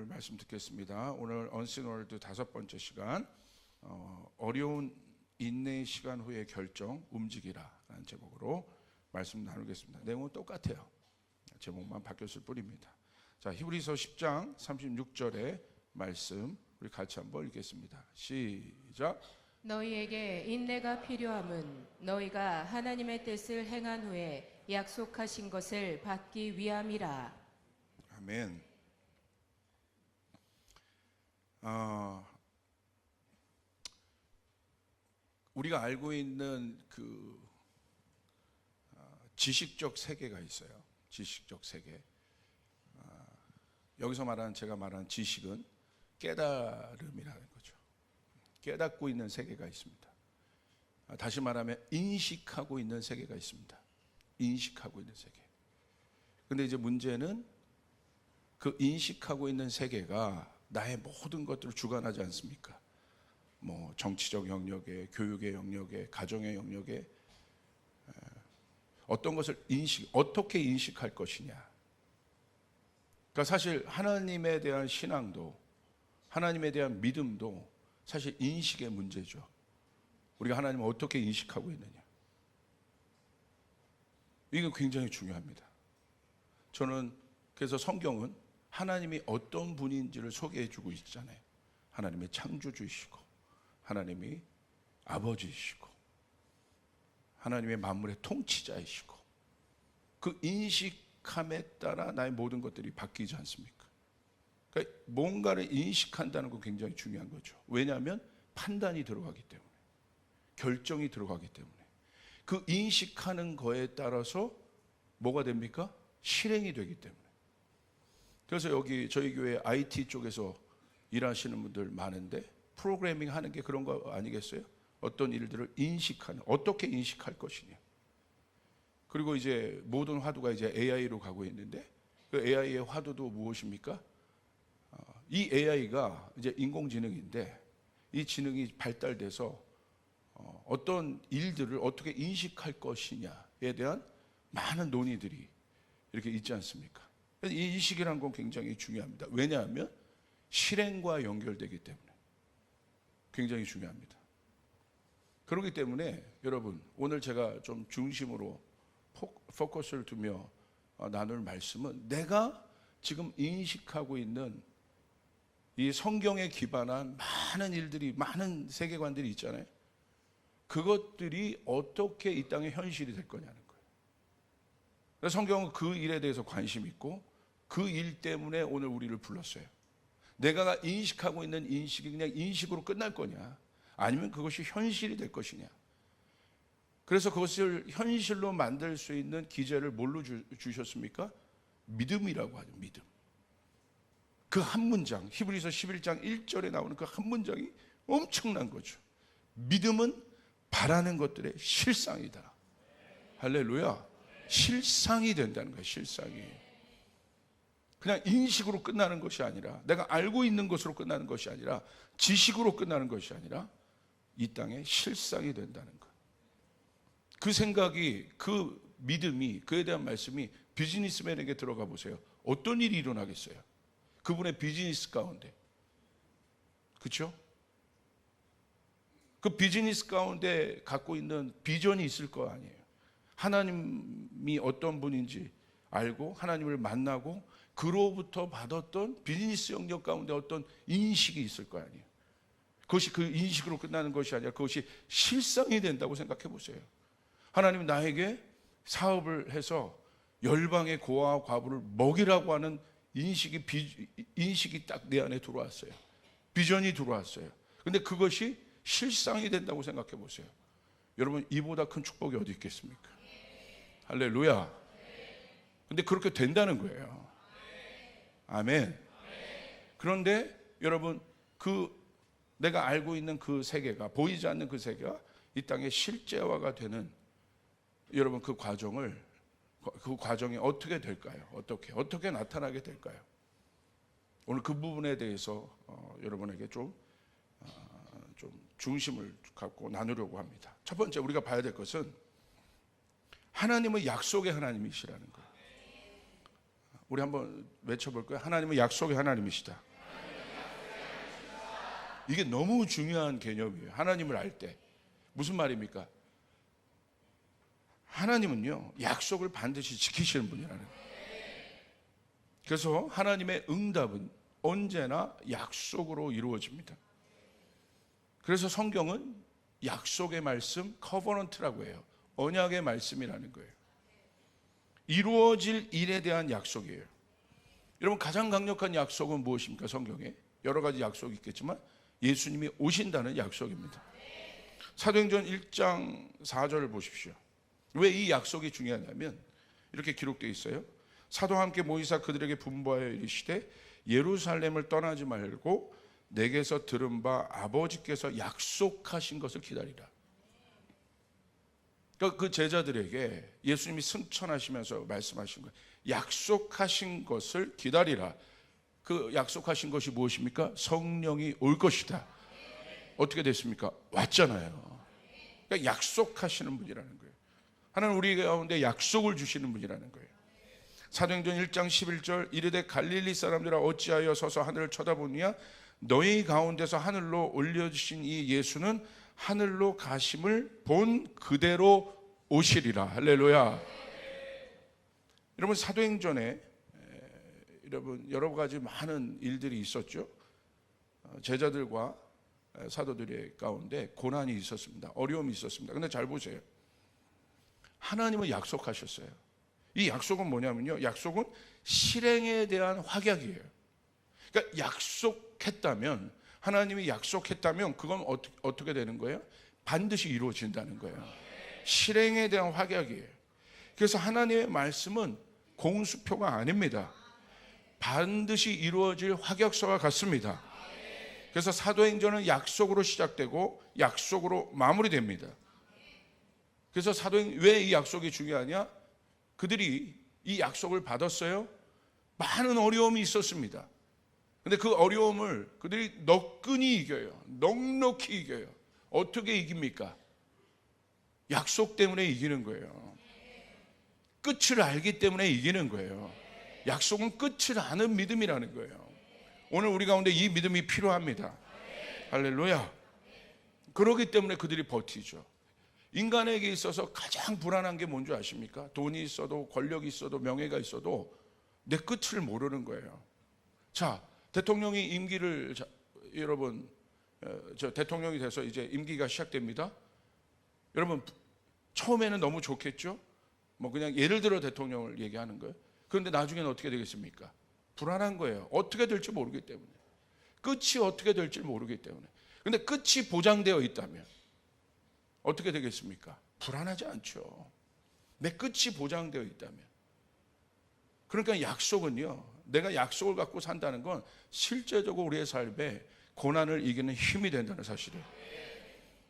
오늘 말씀 듣겠습니다. 오늘 언신 월드 5번째 시간, 어려운 인내의 시간 후의 결정, 움직이라라는 제목으로 말씀 나누겠습니다. 내용은 똑같아요. 제목만 바뀌었을 뿐입니다. 자, 히브리서 10장 36절의 말씀 우리 같이 한번 읽겠습니다. 시작. 너희에게 인내가 필요함은 너희가 하나님의 뜻을 행한 후에 약속하신 것을 받기 위함이라. 아멘. 우리가 알고 있는 그 지식적 세계가 있어요. 지식적 세계. 여기서 제가 말하는 지식은 깨달음이라는 거죠. 깨닫고 있는 세계가 있습니다. 다시 말하면 인식하고 있는 세계가 있습니다. 인식하고 있는 세계. 근데 이제 문제는 그 인식하고 있는 세계가 나의 모든 것들을 주관하지 않습니까? 뭐 정치적 영역에, 교육의 영역에, 가정의 영역에 어떤 것을 어떻게 인식할 것이냐. 그러니까 사실 하나님에 대한 신앙도, 하나님에 대한 믿음도 사실 인식의 문제죠. 우리가 하나님을 어떻게 인식하고 있느냐. 이게 굉장히 중요합니다. 저는 그래서 성경은 하나님이 어떤 분인지를 소개해 주고 있잖아요. 하나님의 창조주이시고, 하나님이 아버지이시고, 하나님의 만물의 통치자이시고, 그 인식함에 따라 나의 모든 것들이 바뀌지 않습니까? 그러니까 뭔가를 인식한다는 건 굉장히 중요한 거죠. 왜냐하면 판단이 들어가기 때문에, 결정이 들어가기 때문에, 그 인식하는 거에 따라서 뭐가 됩니까? 실행이 되기 때문에. 그래서 여기 저희 교회 IT 쪽에서 일하시는 분들 많은데 프로그래밍 하는 게 그런 거 아니겠어요? 어떤 일들을 인식하는, 어떻게 인식할 것이냐. 그리고 이제 모든 화두가 이제 AI로 가고 있는데 그 AI의 화두도 무엇입니까? 이 AI가 이제 인공지능인데 이 지능이 발달돼서 어떤 일들을 어떻게 인식할 것이냐에 대한 많은 논의들이 이렇게 있지 않습니까? 이 인식이라는 건 굉장히 중요합니다. 왜냐하면 실행과 연결되기 때문에 굉장히 중요합니다. 그렇기 때문에 여러분, 오늘 제가 좀 중심으로 포커스를 두며 나눌 말씀은 내가 지금 인식하고 있는 이 성경에 기반한 많은 일들이, 많은 세계관들이 있잖아요. 그것들이 어떻게 이 땅에 현실이 될 거냐는 거예요. 그래서 성경은 그 일에 대해서 관심 있고 그 일 때문에 오늘 우리를 불렀어요. 내가 인식하고 있는 인식이 그냥 인식으로 끝날 거냐, 아니면 그것이 현실이 될 것이냐. 그래서 그것을 현실로 만들 수 있는 기제를 뭘로 주셨습니까? 믿음이라고 하죠. 믿음. 그 한 문장, 히브리서 11장 1절에 나오는 그 한 문장이 엄청난 거죠. 믿음은 바라는 것들의 실상이다. 할렐루야. 실상이 된다는 거예요. 실상이. 그냥 인식으로 끝나는 것이 아니라, 내가 알고 있는 것으로 끝나는 것이 아니라, 지식으로 끝나는 것이 아니라 이 땅에 실상이 된다는 것. 그 생각이, 그 믿음이, 그에 대한 말씀이 비즈니스맨에게 들어가 보세요. 어떤 일이 일어나겠어요? 그분의 비즈니스 가운데. 그렇죠? 그 비즈니스 가운데 갖고 있는 비전이 있을 거 아니에요. 하나님이 어떤 분인지 알고 하나님을 만나고 그로부터 받았던 비즈니스 영역 가운데 어떤 인식이 있을 거 아니에요. 그것이 그 인식으로 끝나는 것이 아니라 그것이 실상이 된다고 생각해 보세요. 하나님은 나에게 사업을 해서 열방의 고아와 과부를 먹이라고 하는 인식이 딱 내 안에 들어왔어요. 비전이 들어왔어요. 근데 그것이 실상이 된다고 생각해 보세요. 여러분, 이보다 큰 축복이 어디 있겠습니까? 할렐루야. 근데 그렇게 된다는 거예요. 아멘. 그런데 여러분, 내가 알고 있는 그 세계가, 보이지 않는 그 세계가 이 땅의 실제화가 되는, 여러분, 그 과정이 어떻게 될까요? 어떻게 나타나게 될까요? 오늘 그 부분에 대해서 여러분에게 좀 중심을 갖고 나누려고 합니다. 첫 번째 우리가 봐야 될 것은 하나님은 약속의 하나님이시라는 거예요. 우리 한번 외쳐볼까요? 하나님은 약속의 하나님이시다. 이게 너무 중요한 개념이에요. 하나님을 알 때. 무슨 말입니까? 하나님은요, 약속을 반드시 지키시는 분이라는 거예요. 그래서 하나님의 응답은 언제나 약속으로 이루어집니다. 그래서 성경은 약속의 말씀, 커버넌트라고 해요. 언약의 말씀이라는 거예요. 이루어질 일에 대한 약속이에요. 여러분, 가장 강력한 약속은 무엇입니까? 성경에 여러 가지 약속이 있겠지만 예수님이 오신다는 약속입니다. 사도행전 1장 4절을 보십시오. 왜 이 약속이 중요하냐면 이렇게 기록되어 있어요. 사도와 함께 모이사 그들에게 분부하여 이르시되 예루살렘을 떠나지 말고 내게서 들은 바 아버지께서 약속하신 것을 기다리라. 그러니까 그 제자들에게 예수님이 승천하시면서 말씀하신 거예요. 약속하신 것을 기다리라. 그 약속하신 것이 무엇입니까? 성령이 올 것이다. 어떻게 됐습니까? 왔잖아요. 그러니까 약속하시는 분이라는 거예요. 하나님 우리 가운데 약속을 주시는 분이라는 거예요. 사도행전 1장 11절 이르되 갈릴리 사람들아 어찌하여 서서 하늘을 쳐다보느냐 너희 가운데서 하늘로 올려주신 이 예수는 하늘로 가심을 본 그대로 오시리라. 할렐루야. 여러분, 사도행전에 여러분 여러 가지 많은 일들이 있었죠. 제자들과 사도들의 가운데 고난이 있었습니다. 어려움이 있었습니다. 근데 잘 보세요. 하나님은 약속하셨어요. 이 약속은 뭐냐면요, 약속은 실행에 대한 확약이에요. 그러니까 약속했다면, 하나님이 약속했다면 그건 어떻게 되는 거예요? 반드시 이루어진다는 거예요. 실행에 대한 확약이에요. 그래서 하나님의 말씀은 공수표가 아닙니다. 반드시 이루어질 확약서와 같습니다. 그래서 사도행전은 약속으로 시작되고 약속으로 마무리됩니다. 그래서 왜 이 약속이 중요하냐? 그들이 이 약속을 받았어요. 많은 어려움이 있었습니다. 근데 그 어려움을 그들이 너끈히 이겨요. 넉넉히 이겨요. 어떻게 이깁니까? 약속 때문에 이기는 거예요. 끝을 알기 때문에 이기는 거예요. 약속은 끝을 아는 믿음이라는 거예요. 오늘 우리 가운데 이 믿음이 필요합니다. 할렐루야. 그러기 때문에 그들이 버티죠. 인간에게 있어서 가장 불안한 게 뭔지 아십니까? 돈이 있어도 권력이 있어도 명예가 있어도 내 끝을 모르는 거예요. 자, 대통령이 임기를 여러분 저 대통령이 돼서 이제 임기가 시작됩니다. 여러분 처음에는 너무 좋겠죠? 뭐 그냥 예를 들어 대통령을 얘기하는 거예요. 그런데 나중에는 어떻게 되겠습니까? 불안한 거예요. 어떻게 될지 모르기 때문에. 끝이 어떻게 될지 모르기 때문에. 근데 끝이 보장되어 있다면 어떻게 되겠습니까? 불안하지 않죠. 내 끝이 보장되어 있다면. 그러니까 약속은요, 내가 약속을 갖고 산다는 건 실제적으로 우리의 삶에 고난을 이기는 힘이 된다는 사실이에요.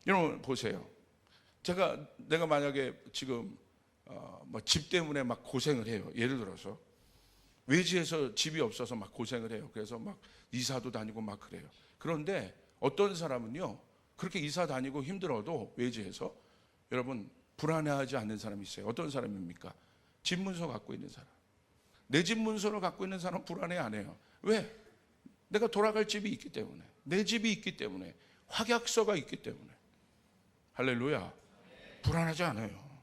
여러분 보세요. 내가 만약에 지금 집 때문에 막 고생을 해요. 예를 들어서 외지에서 집이 없어서 막 고생을 해요. 그래서 막 이사도 다니고 막 그래요. 그런데 어떤 사람은요, 그렇게 이사 다니고 힘들어도 외지에서 여러분 불안해하지 않는 사람이 있어요. 어떤 사람입니까? 집 문서 갖고 있는 사람. 내 집 문서를 갖고 있는 사람은 불안해 안 해요. 왜? 내가 돌아갈 집이 있기 때문에, 내 집이 있기 때문에, 확약서가 있기 때문에. 할렐루야. 불안하지 않아요.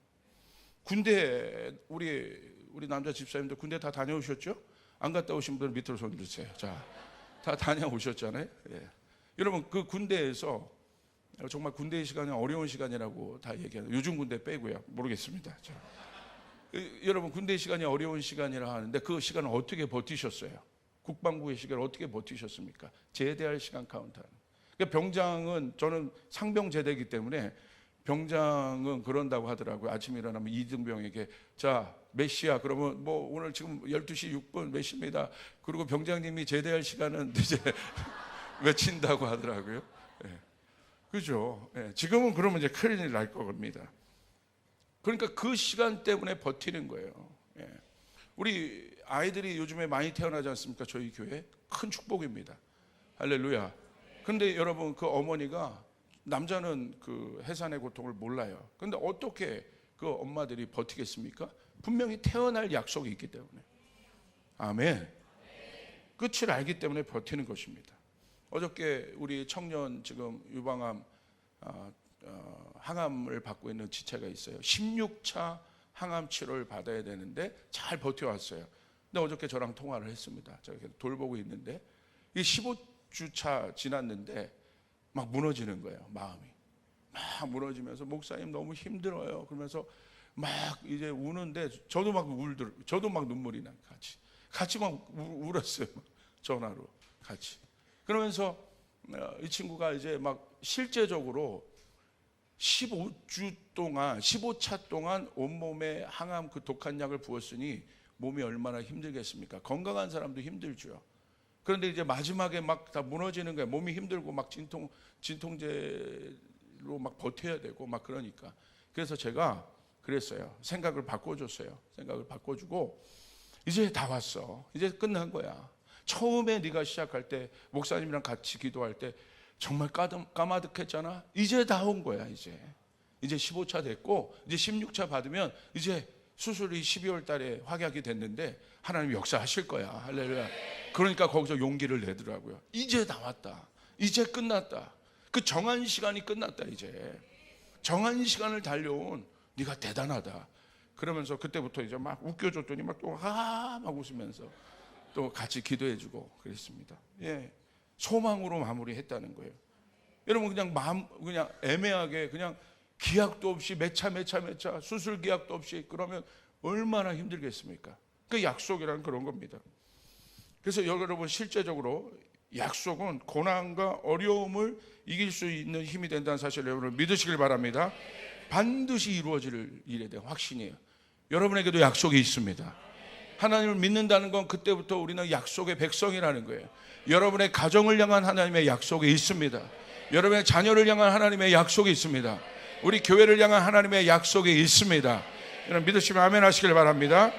군대 우리 남자 집사님들 군대 다 다녀오셨죠? 안 갔다 오신 분들 밑으로 손 드세요. 자, 다 다녀오셨잖아요. 예. 여러분 그 군대에서 정말 군대의 시간이 어려운 시간이라고 다 얘기하는, 요즘 군대 빼고요. 모르겠습니다. 자, 여러분 군대 시간이 어려운 시간이라 하는데 그 시간을 어떻게 버티셨어요? 국방부의 시간을 어떻게 버티셨습니까? 제대할 시간 카운트하는. 그러니까 병장은, 저는 상병 제대이기 때문에 병장은 그런다고 하더라고요. 아침에 일어나면 이등병에게 자 몇 시야? 그러면 뭐 오늘 지금 12시 6분 몇 시입니다. 그리고 병장님이 제대할 시간은 이제 외친다고 하더라고요. 예. 그죠? 예. 지금은 그러면 이제 큰일 날 겁니다. 그러니까 그 시간 때문에 버티는 거예요. 예. 우리 아이들이 요즘에 많이 태어나지 않습니까? 저희 교회 큰 축복입니다. 할렐루야. 근데 여러분 그 어머니가, 남자는 그 해산의 고통을 몰라요. 근데 어떻게 그 엄마들이 버티겠습니까? 분명히 태어날 약속이 있기 때문에. 아멘. 끝을 알기 때문에 버티는 것입니다. 어저께 우리 청년 지금 유방암 항암을 받고 있는 지체가 있어요. 16차 항암 치료를 받아야 되는데 잘 버텨왔어요. 근데 어저께 저랑 통화를 했습니다. 제가 돌보고 있는데 이 15주차 지났는데 막 무너지는 거예요. 마음이 막 무너지면서 목사님 너무 힘들어요. 그러면서 막 이제 우는데 저도 막 눈물이 나 같이 막 울었어요. 전화로 같이. 그러면서 이 친구가 이제 막 실제적으로 15주 동안 15차 동안 온몸에 항암 그 독한 약을 부었으니 몸이 얼마나 힘들겠습니까? 건강한 사람도 힘들죠. 그런데 이제 마지막에 막 다 무너지는 거예요. 몸이 힘들고 막 진통제로 막 버텨야 되고 막 그러니까. 그래서 제가 그랬어요. 생각을 바꿔줬어요. 생각을 바꿔주고 이제 다 왔어. 이제 끝난 거야. 처음에 네가 시작할 때 목사님이랑 같이 기도할 때 정말 까마득했잖아. 이제 다 온 거야. 이제 15차 됐고 이제 16차 받으면 이제 수술이 12월 달에 확약이 됐는데 하나님 역사하실 거야. 할렐루야. 그러니까 거기서 용기를 내더라고요. 이제 다 왔다. 이제 끝났다. 그 정한 시간이 끝났다. 이제 정한 시간을 달려온 네가 대단하다. 그러면서 그때부터 이제 막 웃겨줬더니 막 웃으면서 또 같이 기도해주고 그랬습니다. 예, 소망으로 마무리했다는 거예요. 여러분 그냥 애매하게 그냥 기약도 없이 몇 차 수술 기약도 없이 그러면 얼마나 힘들겠습니까? 그 약속이란 그런 겁니다. 그래서 여러분 실제적으로 약속은 고난과 어려움을 이길 수 있는 힘이 된다는 사실을 여러분 믿으시길 바랍니다. 반드시 이루어질 일에 대한 확신이에요. 여러분에게도 약속이 있습니다. 하나님을 믿는다는 건 그때부터 우리는 약속의 백성이라는 거예요. 여러분의 가정을 향한 하나님의 약속이 있습니다. 여러분의 자녀를 향한 하나님의 약속이 있습니다. 우리 교회를 향한 하나님의 약속이 있습니다. 여러분 믿으시면 아멘 하시길 바랍니다.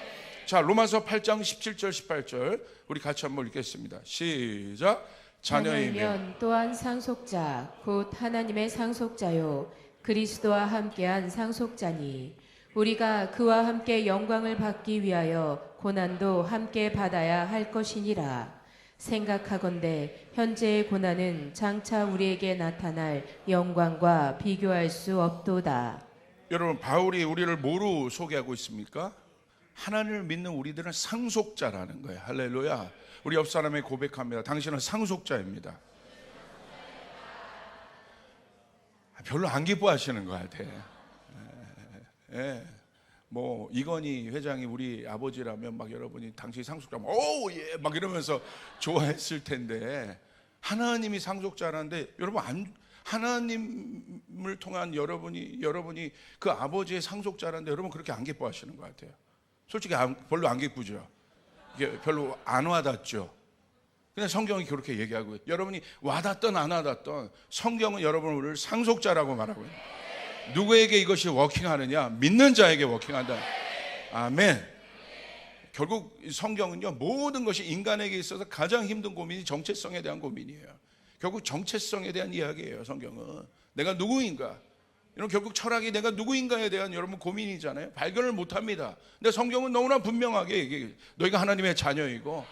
자, 로마서 8장 17절 18절 우리 같이 한번 읽겠습니다. 시작. 자녀이면 또한 상속자 곧 하나님의 상속자요 그리스도와 함께한 상속자니 우리가 그와 함께 영광을 받기 위하여 고난도 함께 받아야 할 것이니라. 생각하건대 현재의 고난은 장차 우리에게 나타날 영광과 비교할 수 없도다. 여러분 바울이 우리를 뭐로 소개하고 있습니까? 하나님을 믿는 우리들은 상속자라는 거예요. 할렐루야. 우리 옆 사람에 고백합니다. 당신은 상속자입니다. 별로 안 기뻐하시는 것 같아. 예. 뭐 이건희 회장이 우리 아버지라면 막 여러분이 당신이 상속자면 오예 막 이러면서 좋아했을 텐데 하나님이 상속자라는데 여러분 하나님을 통한 여러분이 그 아버지의 상속자라는데 여러분 그렇게 안 기뻐하시는 것 같아요. 솔직히 별로 안 기쁘죠. 이게 별로 안 와닿죠. 근데 성경이 그렇게 얘기하고 여러분이 와닿던 안 와닿던 성경은 여러분을 상속자라고 말하고 있어요. 누구에게 이것이 워킹하느냐? 믿는 자에게 워킹한다. 아멘. 결국 성경은요 모든 것이 인간에게 있어서 가장 힘든 고민이 정체성에 대한 고민이에요. 결국 정체성에 대한 이야기예요. 성경은 내가 누구인가? 이런 결국 철학이 내가 누구인가에 대한 여러분 고민이잖아요. 발견을 못합니다. 근데 성경은 너무나 분명하게 얘기해요. 너희가 하나님의 자녀이고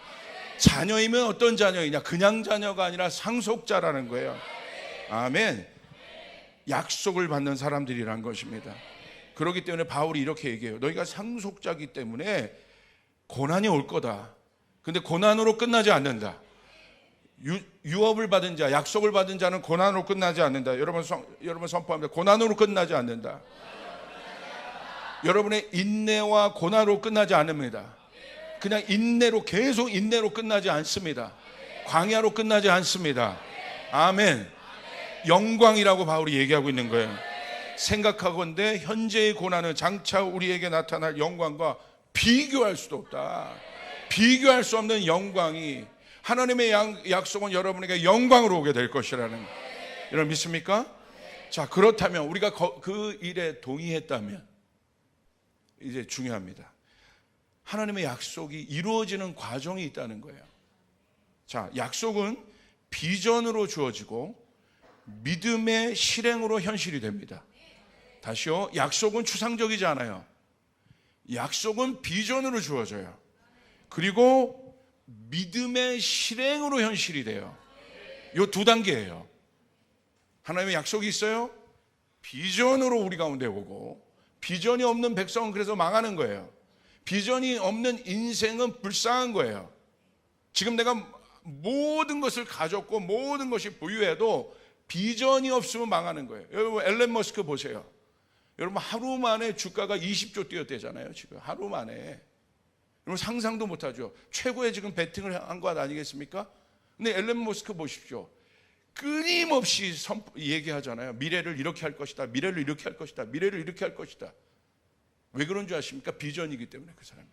자녀이면 어떤 자녀이냐? 그냥 자녀가 아니라 상속자라는 거예요. 아멘. 약속을 받는 사람들이란 것입니다. 그렇기 때문에 바울이 이렇게 얘기해요. 너희가 상속자이기 때문에 고난이 올 거다. 근데 고난으로 끝나지 않는다. 유업을 받은 자, 약속을 받은 자는 고난으로 끝나지 않는다. 여러분 선포합니다. 고난으로 끝나지 않는다. 여러분의 인내와 고난으로 끝나지 않습니다. 그냥 계속 인내로 끝나지 않습니다. 광야로 끝나지 않습니다. 아멘. 영광이라고 바울이 얘기하고 있는 거예요. 생각하건대 현재의 고난은 장차 우리에게 나타날 영광과 비교할 수도 없다. 비교할 수 없는 영광이 하나님의 약속은 여러분에게 영광으로 오게 될 것이라는 여러분 믿습니까? 자, 그렇다면 우리가 그 일에 동의했다면 이제 중요합니다. 하나님의 약속이 이루어지는 과정이 있다는 거예요. 자, 약속은 비전으로 주어지고 믿음의 실행으로 현실이 됩니다. 다시요. 약속은 추상적이지 않아요. 약속은 비전으로 주어져요. 그리고 믿음의 실행으로 현실이 돼요. 요 두 단계예요. 하나님의 약속이 있어요. 비전으로 우리 가운데 오고, 비전이 없는 백성은 그래서 망하는 거예요. 비전이 없는 인생은 불쌍한 거예요. 지금 내가 모든 것을 가졌고 모든 것이 부유해도 비전이 없으면 망하는 거예요. 여러분 앨런 머스크 보세요. 여러분 하루 만에 주가가 20조 뛰었대잖아요. 지금 하루 만에. 여러분 상상도 못하죠. 최고의 지금 베팅을 한 것 아니겠습니까? 근데 앨런 머스크 보십시오. 끊임없이 얘기하잖아요. 미래를 이렇게 할 것이다. 미래를 이렇게 할 것이다. 미래를 이렇게 할 것이다. 왜 그런 줄 아십니까? 비전이기 때문에 그 사람이.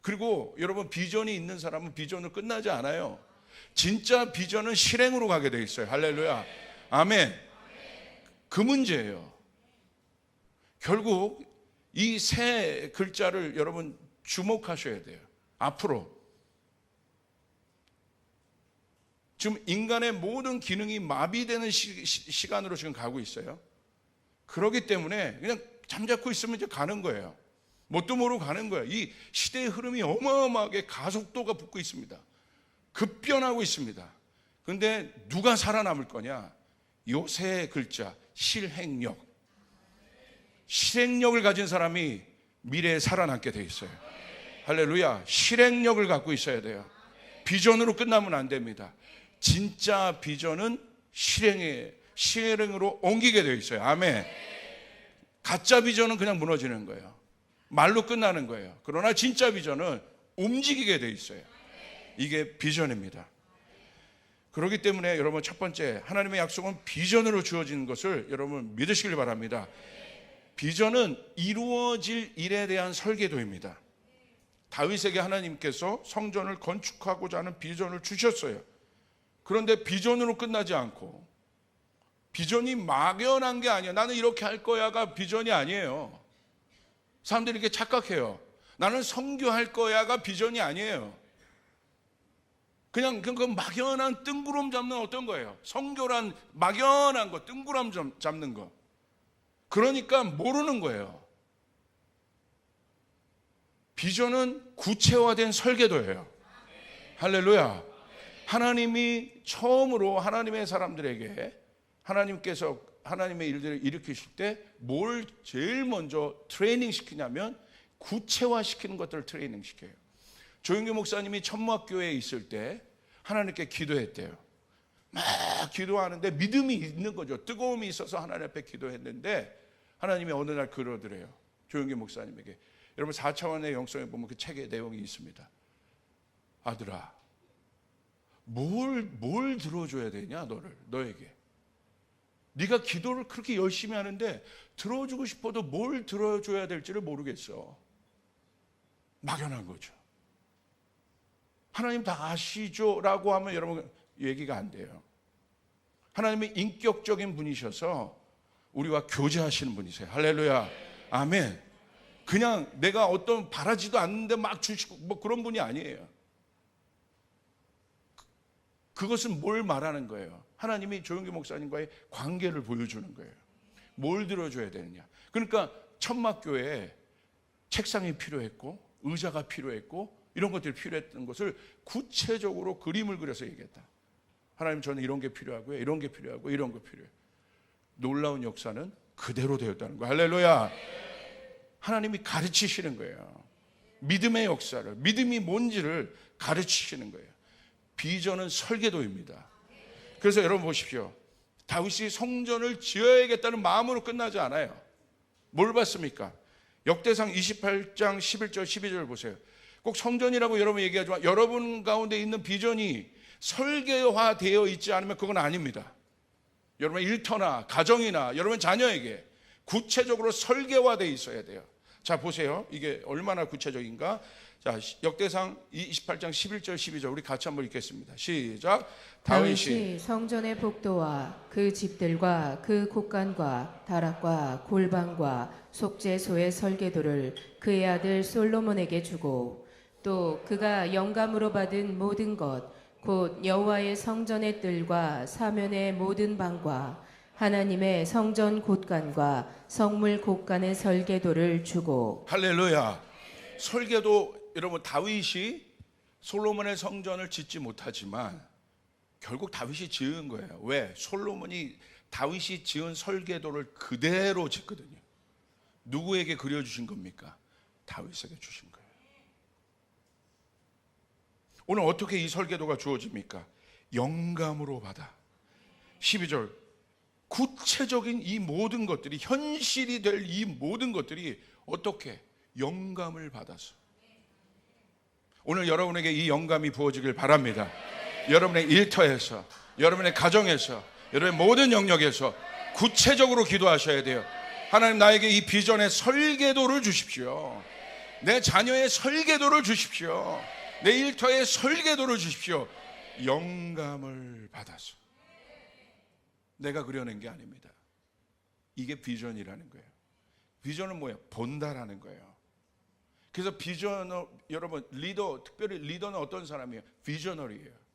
그리고 여러분 비전이 있는 사람은 비전으로 끝나지 않아요. 진짜 비전은 실행으로 가게 돼 있어요. 할렐루야. 아멘. 그 문제예요. 결국 이 세 글자를 여러분 주목하셔야 돼요. 앞으로. 지금 인간의 모든 기능이 마비되는 시간으로 지금 가고 있어요. 그렇기 때문에 그냥 잠자코 있으면 이제 가는 거예요. 뭣도 모르고 가는 거예요. 이 시대의 흐름이 어마어마하게 가속도가 붙고 있습니다. 급변하고 있습니다. 그런데 누가 살아남을 거냐? 요 세 글자, 실행력. 실행력을 가진 사람이 미래에 살아남게 돼 있어요. 할렐루야. 실행력을 갖고 있어야 돼요. 비전으로 끝나면 안 됩니다. 진짜 비전은 실행으로 옮기게 되어 있어요. 아멘. 가짜 비전은 그냥 무너지는 거예요. 말로 끝나는 거예요. 그러나 진짜 비전은 움직이게 되어 있어요. 이게 비전입니다. 그렇기 때문에 여러분 첫 번째, 하나님의 약속은 비전으로 주어진 것을 여러분 믿으시길 바랍니다. 비전은 이루어질 일에 대한 설계도입니다. 다윗에게 하나님께서 성전을 건축하고자 하는 비전을 주셨어요. 그런데 비전으로 끝나지 않고, 비전이 막연한 게 아니에요. 나는 이렇게 할 거야가 비전이 아니에요. 사람들이 이렇게 착각해요. 나는 선교할 거야가 비전이 아니에요. 그냥 그 막연한 뜬구름 잡는 어떤 거예요. 선교란 막연한 거, 뜬구름 잡는 거. 그러니까 모르는 거예요. 비전은 구체화된 설계도예요. 할렐루야. 하나님이 처음으로 하나님의 사람들에게 하나님께서 하나님의 일들을 일으키실 때 뭘 제일 먼저 트레이닝 시키냐면 구체화시키는 것들을 트레이닝 시켜요. 조영규 목사님이 천무학교에 있을 때 하나님께 기도했대요. 막 기도하는데 믿음이 있는 거죠. 뜨거움이 있어서 하나님 앞에 기도했는데 하나님이 어느 날 그러더래요. 조영규 목사님에게. 여러분 4차원의 영성에 보면 그 책의 내용이 있습니다. 아들아, 뭘 들어줘야 되냐 너에게. 네가 기도를 그렇게 열심히 하는데 들어주고 싶어도 뭘 들어줘야 될지를 모르겠어. 막연한 거죠. 하나님 다 아시죠? 라고 하면 여러분 얘기가 안 돼요. 하나님이 인격적인 분이셔서 우리와 교제하시는 분이세요. 할렐루야. 아멘. 그냥 내가 어떤 바라지도 않는데 막 주시고 뭐 그런 분이 아니에요. 그것은 뭘 말하는 거예요? 하나님이 조영규 목사님과의 관계를 보여주는 거예요. 뭘 들어줘야 되느냐. 그러니까 천막교회에 책상이 필요했고 의자가 필요했고 이런 것들이 필요했던 것을 구체적으로 그림을 그려서 얘기했다. 하나님 저는 이런 게 필요하고요. 이런 게 필요하고 이런 거 필요해요. 놀라운 역사는 그대로 되었다는 거예요. 할렐루야. 하나님이 가르치시는 거예요. 믿음의 역사를, 믿음이 뭔지를 가르치시는 거예요. 비전은 설계도입니다. 그래서 여러분 보십시오. 다윗이 성전을 지어야겠다는 마음으로 끝나지 않아요. 뭘 봤습니까? 역대상 28장 11절 12절 보세요. 꼭 성전이라고 여러분 얘기하지만 여러분 가운데 있는 비전이 설계화되어 있지 않으면 그건 아닙니다. 여러분 일터나 가정이나 여러분 자녀에게 구체적으로 설계화되어 있어야 돼요. 자 보세요. 이게 얼마나 구체적인가. 자 역대상 28장 11절 12절 우리 같이 한번 읽겠습니다. 시작. 다윗이 성전의 복도와 그 집들과 그 곳간과 다락과 골방과 속죄소의 설계도를 그의 아들 솔로몬에게 주고 또 그가 영감으로 받은 모든 것 곧 여호와의 성전의 뜰과 사면의 모든 방과 하나님의 성전 곳간과 성물 곳간의 설계도를 주고. 할렐루야. 설계도 여러분 다윗이 솔로몬의 성전을 짓지 못하지만 결국 다윗이 지은 거예요. 왜? 솔로몬이 다윗이 지은 설계도를 그대로 짓거든요. 누구에게 그려주신 겁니까? 다윗에게 주신 거예요. 오늘 어떻게 이 설계도가 주어집니까? 영감으로 받아. 12절, 구체적인 이 모든 것들이, 현실이 될 이 모든 것들이 어떻게? 영감을 받아서. 오늘 여러분에게 이 영감이 부어지길 바랍니다. 여러분의 일터에서, 여러분의 가정에서, 여러분의 모든 영역에서 구체적으로 기도하셔야 돼요. 하나님, 나에게 이 비전의 설계도를 주십시오. 내 자녀의 설계도를 주십시오. 내 일터의 설계도를 주십시오. 영감을 받아서. 내가 그려낸 게 아닙니다. 이게 비전이라는 거예요. 비전은 뭐예요? 본다라는 거예요. 그래서 비전을, 여러분, 리더, 특별히 리더는 어떤 사람이에요? 비저너리예요.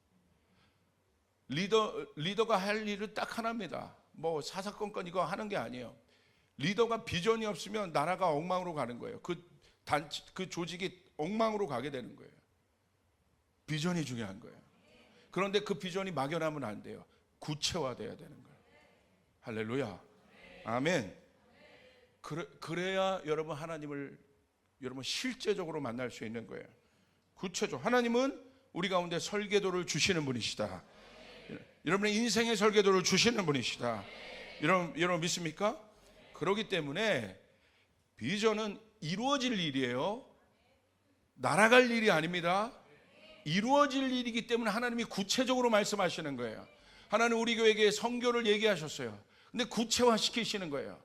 리더가 할 일은 딱 하나입니다. 뭐 사사건건 이거 하는 게 아니에요. 리더가 비전이 없으면 나라가 엉망으로 가는 거예요. 그 조직이 엉망으로 가게 되는 거예요. 비전이 중요한 거예요. 그런데 그 비전이 막연하면 안 돼요. 구체화돼야 되는 거예요. 할렐루야. 아멘. 그래야 여러분 하나님을 여러분 실제적으로 만날 수 있는 거예요. 구체적. 하나님은 우리 가운데 설계도를 주시는 분이시다. 여러분의 인생의 설계도를 주시는 분이시다. 여러분 믿습니까? 그렇기 때문에 비전은 이루어질 일이에요. 날아갈 일이 아닙니다. 이루어질 일이기 때문에 하나님이 구체적으로 말씀하시는 거예요. 하나님 우리 교회에 선교를 얘기하셨어요. 근데 구체화시키시는 거예요.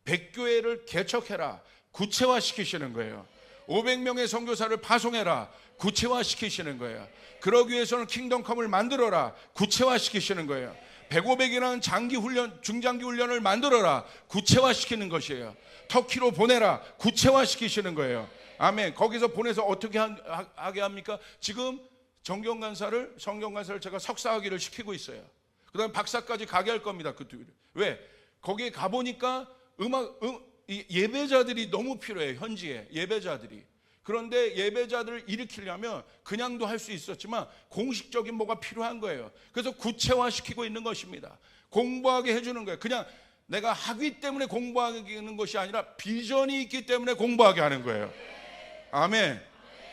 100교회를 개척해라. 구체화시키시는 거예요. 500명의 선교사를 파송해라. 구체화시키시는 거예요. 그러기 위해서는 킹덤컴을 만들어라. 구체화시키시는 거예요. 100~500이라는 장기 훈련, 중장기 훈련을 만들어라. 구체화시키는 것이에요. 터키로 보내라. 구체화시키시는 거예요. 아멘. 거기서 보내서 어떻게 하게 합니까? 지금 성경간사를 제가 석사학위를 시키고 있어요. 그 다음에 박사까지 가게 할 겁니다. 왜? 거기에 가보니까 예배자들이 너무 필요해요. 현지에 예배자들이. 그런데 예배자들을 일으키려면 그냥도 할 수 있었지만 공식적인 뭐가 필요한 거예요. 그래서 구체화시키고 있는 것입니다. 공부하게 해주는 거예요. 그냥 내가 학위 때문에 공부하게 하는 것이 아니라 비전이 있기 때문에 공부하게 하는 거예요. 아멘.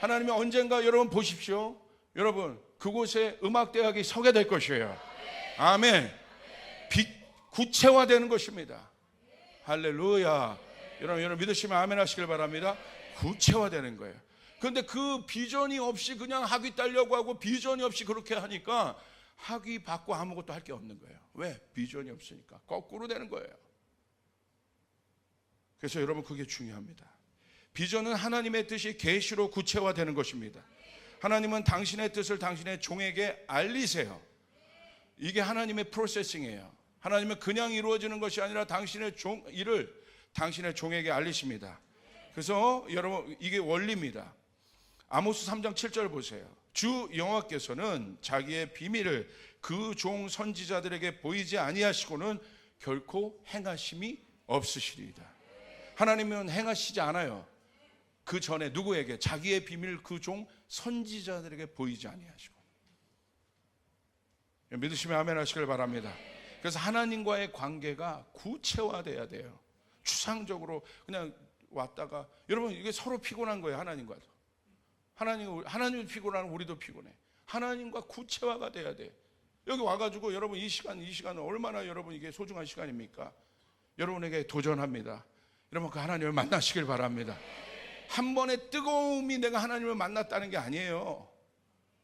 하나님이 언젠가 여러분 보십시오. 여러분 그곳에 음악대학이 서게 될 것이에요. 아멘. 구체화되는 것입니다. 할렐루야. 여러분 믿으시면 아멘 하시길 바랍니다. 구체화되는 거예요. 그런데 그 비전이 없이 그냥 학위 따려고 하고 비전이 없이 그렇게 하니까 학위 받고 아무것도 할 게 없는 거예요. 왜? 비전이 없으니까. 거꾸로 되는 거예요. 그래서 여러분 그게 중요합니다. 비전은 하나님의 뜻이 계시로 구체화되는 것입니다. 하나님은 당신의 뜻을 당신의 종에게 알리세요. 이게 하나님의 프로세싱이에요. 하나님은 그냥 이루어지는 것이 아니라 당신의 일을 당신의 종에게 알리십니다. 그래서 여러분 이게 원리입니다. 아모스 3장 7절 보세요. 주 여호와께서는 자기의 비밀을 그 종 선지자들에게 보이지 아니하시고는 결코 행하심이 없으시리이다. 하나님은 행하시지 않아요. 그 전에 누구에게? 자기의 비밀 그 종 선지자들에게 보이지 아니하시고. 믿으시면 아멘 하시길 바랍니다. 그래서 하나님과의 관계가 구체화돼야 돼요. 추상적으로 그냥 왔다가 여러분 이게 서로 피곤한 거예요. 하나님과도. 하나님 피곤하면 우리도 피곤해. 하나님과 구체화가 돼야 돼. 여기 와가지고 여러분 이 시간은 얼마나 여러분 이게 소중한 시간입니까? 여러분에게 도전합니다. 여러분 그 하나님을 만나시길 바랍니다. 한 번의 뜨거움이 내가 하나님을 만났다는 게 아니에요.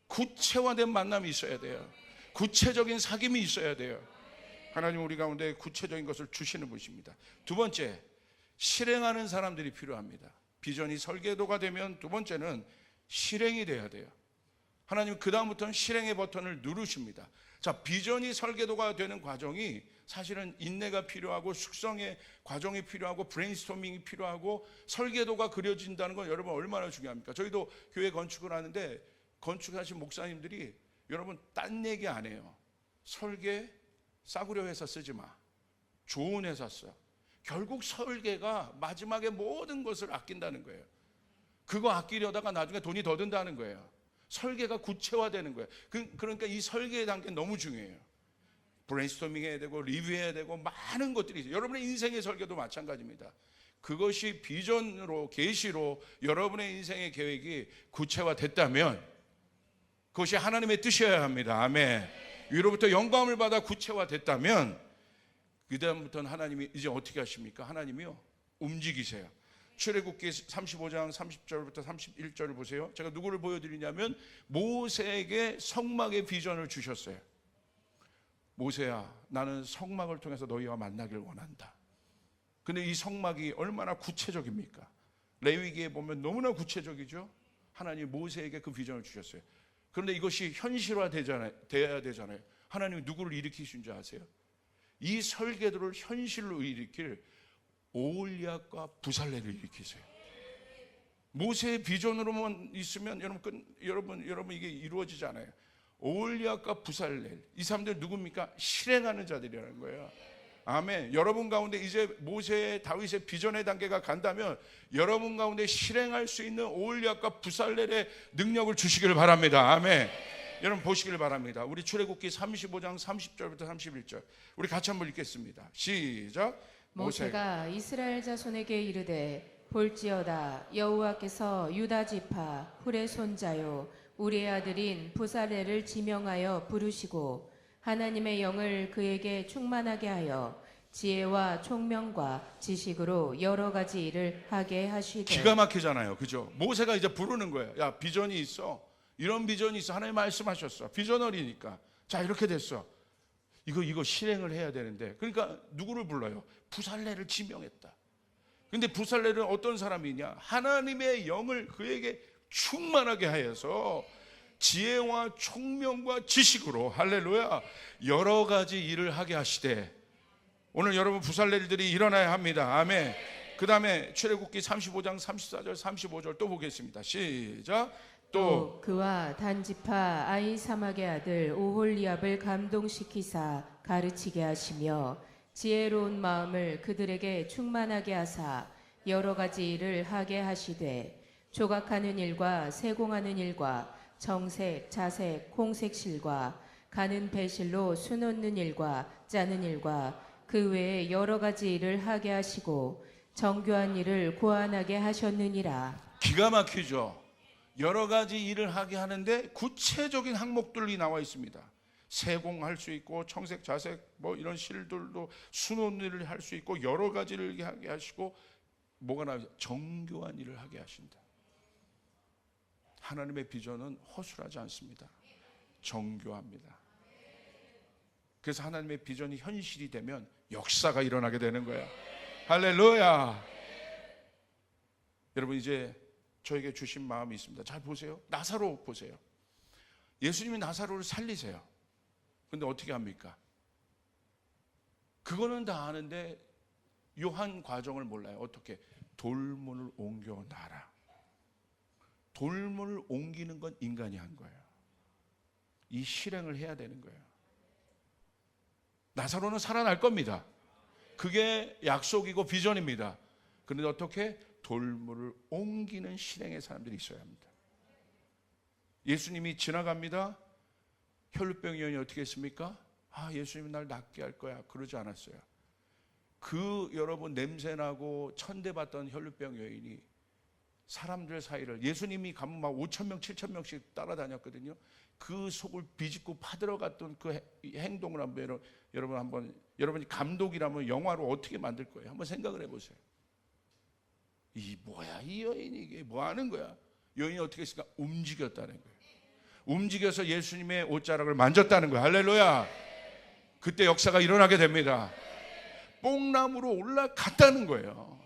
구체화된 만남이 있어야 돼요. 구체적인 사귐이 있어야 돼요. 하나님 우리 가운데 구체적인 것을 주시는 분이십니다. 두 번째, 실행하는 사람들이 필요합니다. 비전이 설계도가 되면 두 번째는 실행이 돼야 돼요. 하나님 그 다음부터는 실행의 버튼을 누르십니다. 자, 비전이 설계도가 되는 과정이 사실은 인내가 필요하고 숙성의 과정이 필요하고 브레인스토밍이 필요하고 설계도가 그려진다는 건 여러분 얼마나 중요합니까? 저희도 교회 건축을 하는데 건축하신 목사님들이 여러분 딴 얘기 안 해요. 설계 싸구려 회사 쓰지 마. 좋은 회사 써. 결국 설계가 마지막에 모든 것을 아낀다는 거예요. 그거 아끼려다가 나중에 돈이 더 든다는 거예요. 설계가 구체화되는 거예요. 그러니까 이 설계의 단계 너무 중요해요. 브레인스토밍 해야 되고 리뷰해야 되고 많은 것들이 있어요. 여러분의 인생의 설계도 마찬가지입니다. 그것이 비전으로 계시로 여러분의 인생의 계획이 구체화됐다면 그것이 하나님의 뜻이어야 합니다. 아멘. 위로부터 영감을 받아 구체화됐다면 그 다음부터는 하나님이 이제 어떻게 하십니까? 하나님이요 움직이세요. 출애굽기 35장 30절부터 31절을 보세요. 제가 누구를 보여드리냐면 모세에게 성막의 비전을 주셨어요. 모세야, 나는 성막을 통해서 너희와 만나길 원한다. 근데 이 성막이 얼마나 구체적입니까? 레위기에 보면 너무나 구체적이죠. 하나님이 모세에게 그 비전을 주셨어요. 그런데 이것이 현실화돼야 되잖아요. 하나님이 누구를 일으키신 줄 아세요? 이 설계도를 현실로 일으킬 오홀리압과 부살레를 일으키세요. 모세의 비전으로만 있으면 여러분 이게 이루어지지 않아요. 오홀리압과 부살렐, 이 사람들 누굽니까? 실행하는 자들이라는 거예요. 아멘. 여러분 가운데 이제 모세의 다윗의 비전의 단계가 간다면 여러분 가운데 실행할 수 있는 오홀리압과 부살렐의 능력을 주시기를 바랍니다. 아멘. 여러분 보시기를 바랍니다. 우리 출애굽기 35장 30절부터 31절 우리 같이 한번 읽겠습니다. 시작. 모세가 이스라엘 자손에게 이르되 볼지어다 여호와께서 유다 지파 훌의 손자요 우리의 아들인 부살렐을 지명하여 부르시고 하나님의 영을 그에게 충만하게 하여 지혜와 총명과 지식으로 여러 가지 일을 하게 하시되. 기가 막히잖아요. 그죠? 모세가 이제 부르는 거예요. 야, 비전이 있어. 이런 비전이 있어. 하나님 말씀하셨어. 비저너리니까. 자, 이렇게 됐어. 이거 실행을 해야 되는데. 그러니까 누구를 불러요? 부살렐을 지명했다. 근데 부살렐은 어떤 사람이냐? 하나님의 영을 그에게 충만하게 하여서 지혜와 총명과 지식으로 할렐루야 여러 가지 일을 하게 하시되. 오늘 여러분 부살렐들이 일어나야 합니다. 아멘. 그 다음에 출애굽기 35장 34절 35절 또 보겠습니다. 시작. 또 그와 단지파 아히사막의 아들 오홀리압을 감동시키사 가르치게 하시며 지혜로운 마음을 그들에게 충만하게 하사 여러 가지 일을 하게 하시되 조각하는 일과 세공하는 일과 정색, 자색, 홍색실과 가는 배실로 수놓는 일과 짜는 일과 그 외에 여러 가지 일을 하게 하시고 정교한 일을 고안하게 하셨느니라. 기가 막히죠. 여러 가지 일을 하게 하는데 구체적인 항목들이 나와 있습니다. 세공할 수 있고 청색, 자색 뭐 이런 실들도 수놓는 일을 할 수 있고 여러 가지를 하게 하시고 뭐가 나와요? 정교한 일을 하게 하신다. 하나님의 비전은 허술하지 않습니다. 정교합니다. 그래서 하나님의 비전이 현실이 되면 역사가 일어나게 되는 거야. 할렐루야. 여러분 이제 저에게 주신 마음이 있습니다. 잘 보세요. 나사로 보세요. 예수님이 나사로를 살리세요. 근데 어떻게 합니까? 그거는 다 아는데 요한 과정을 몰라요. 어떻게? 돌문을 옮겨 놔라. 돌문을 옮기는 건 인간이 한 거예요. 이 실행을 해야 되는 거예요. 나사로는 살아날 겁니다. 그게 약속이고 비전입니다. 그런데 어떻게? 돌문을 옮기는 실행의 사람들이 있어야 합니다. 예수님이 지나갑니다. 혈루병 여인이 어떻게 했습니까? 예수님은 날 낫게 할 거야. 그러지 않았어요. 그 여러분 냄새나고 천대받던 혈루병 여인이 사람들 사이를 예수님이 가면 막 5,000명 7,000명씩 따라다녔거든요. 그 속을 비집고 파들어갔던 그 행동을 한번 여러분이 감독이라면 영화로 어떻게 만들 거예요? 한번 생각을 해보세요. 이 뭐야 이 여인이 이게 뭐 하는 거야? 여인이 어떻게 했을까? 움직였다는 거예요. 움직여서 예수님의 옷자락을 만졌다는 거예요. 할렐루야. 그때 역사가 일어나게 됩니다. 뽕나무로 올라갔다는 거예요.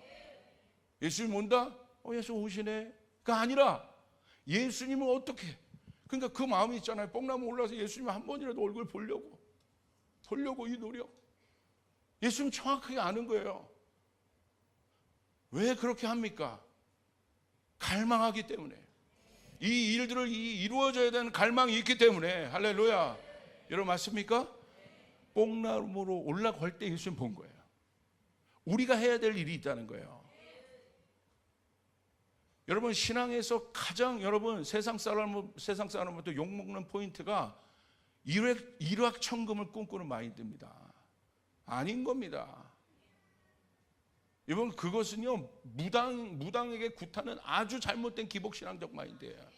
예수님 온다? 예수 오시네. 그가 아니라 예수님을 어떻게? 그러니까 그 마음이 있잖아요. 뽕나무 올라서 예수님 한 번이라도 얼굴 보려고 이 노력. 예수님 정확하게 아는 거예요. 왜 그렇게 합니까? 갈망하기 때문에. 이 일들을 이루어져야 되는 갈망이 있기 때문에. 할렐루야. 여러분 맞습니까? 뽕나무로 올라갈 때 예수님 본 거예요. 우리가 해야 될 일이 있다는 거예요. 여러분 신앙에서 가장 여러분 세상 사람부터 욕먹는 포인트가 일확천금을 꿈꾸는 마인드입니다. 아닌 겁니다. 여러분 그것은요 무당에게 굿하는 아주 잘못된 기복신앙적 마인드예요.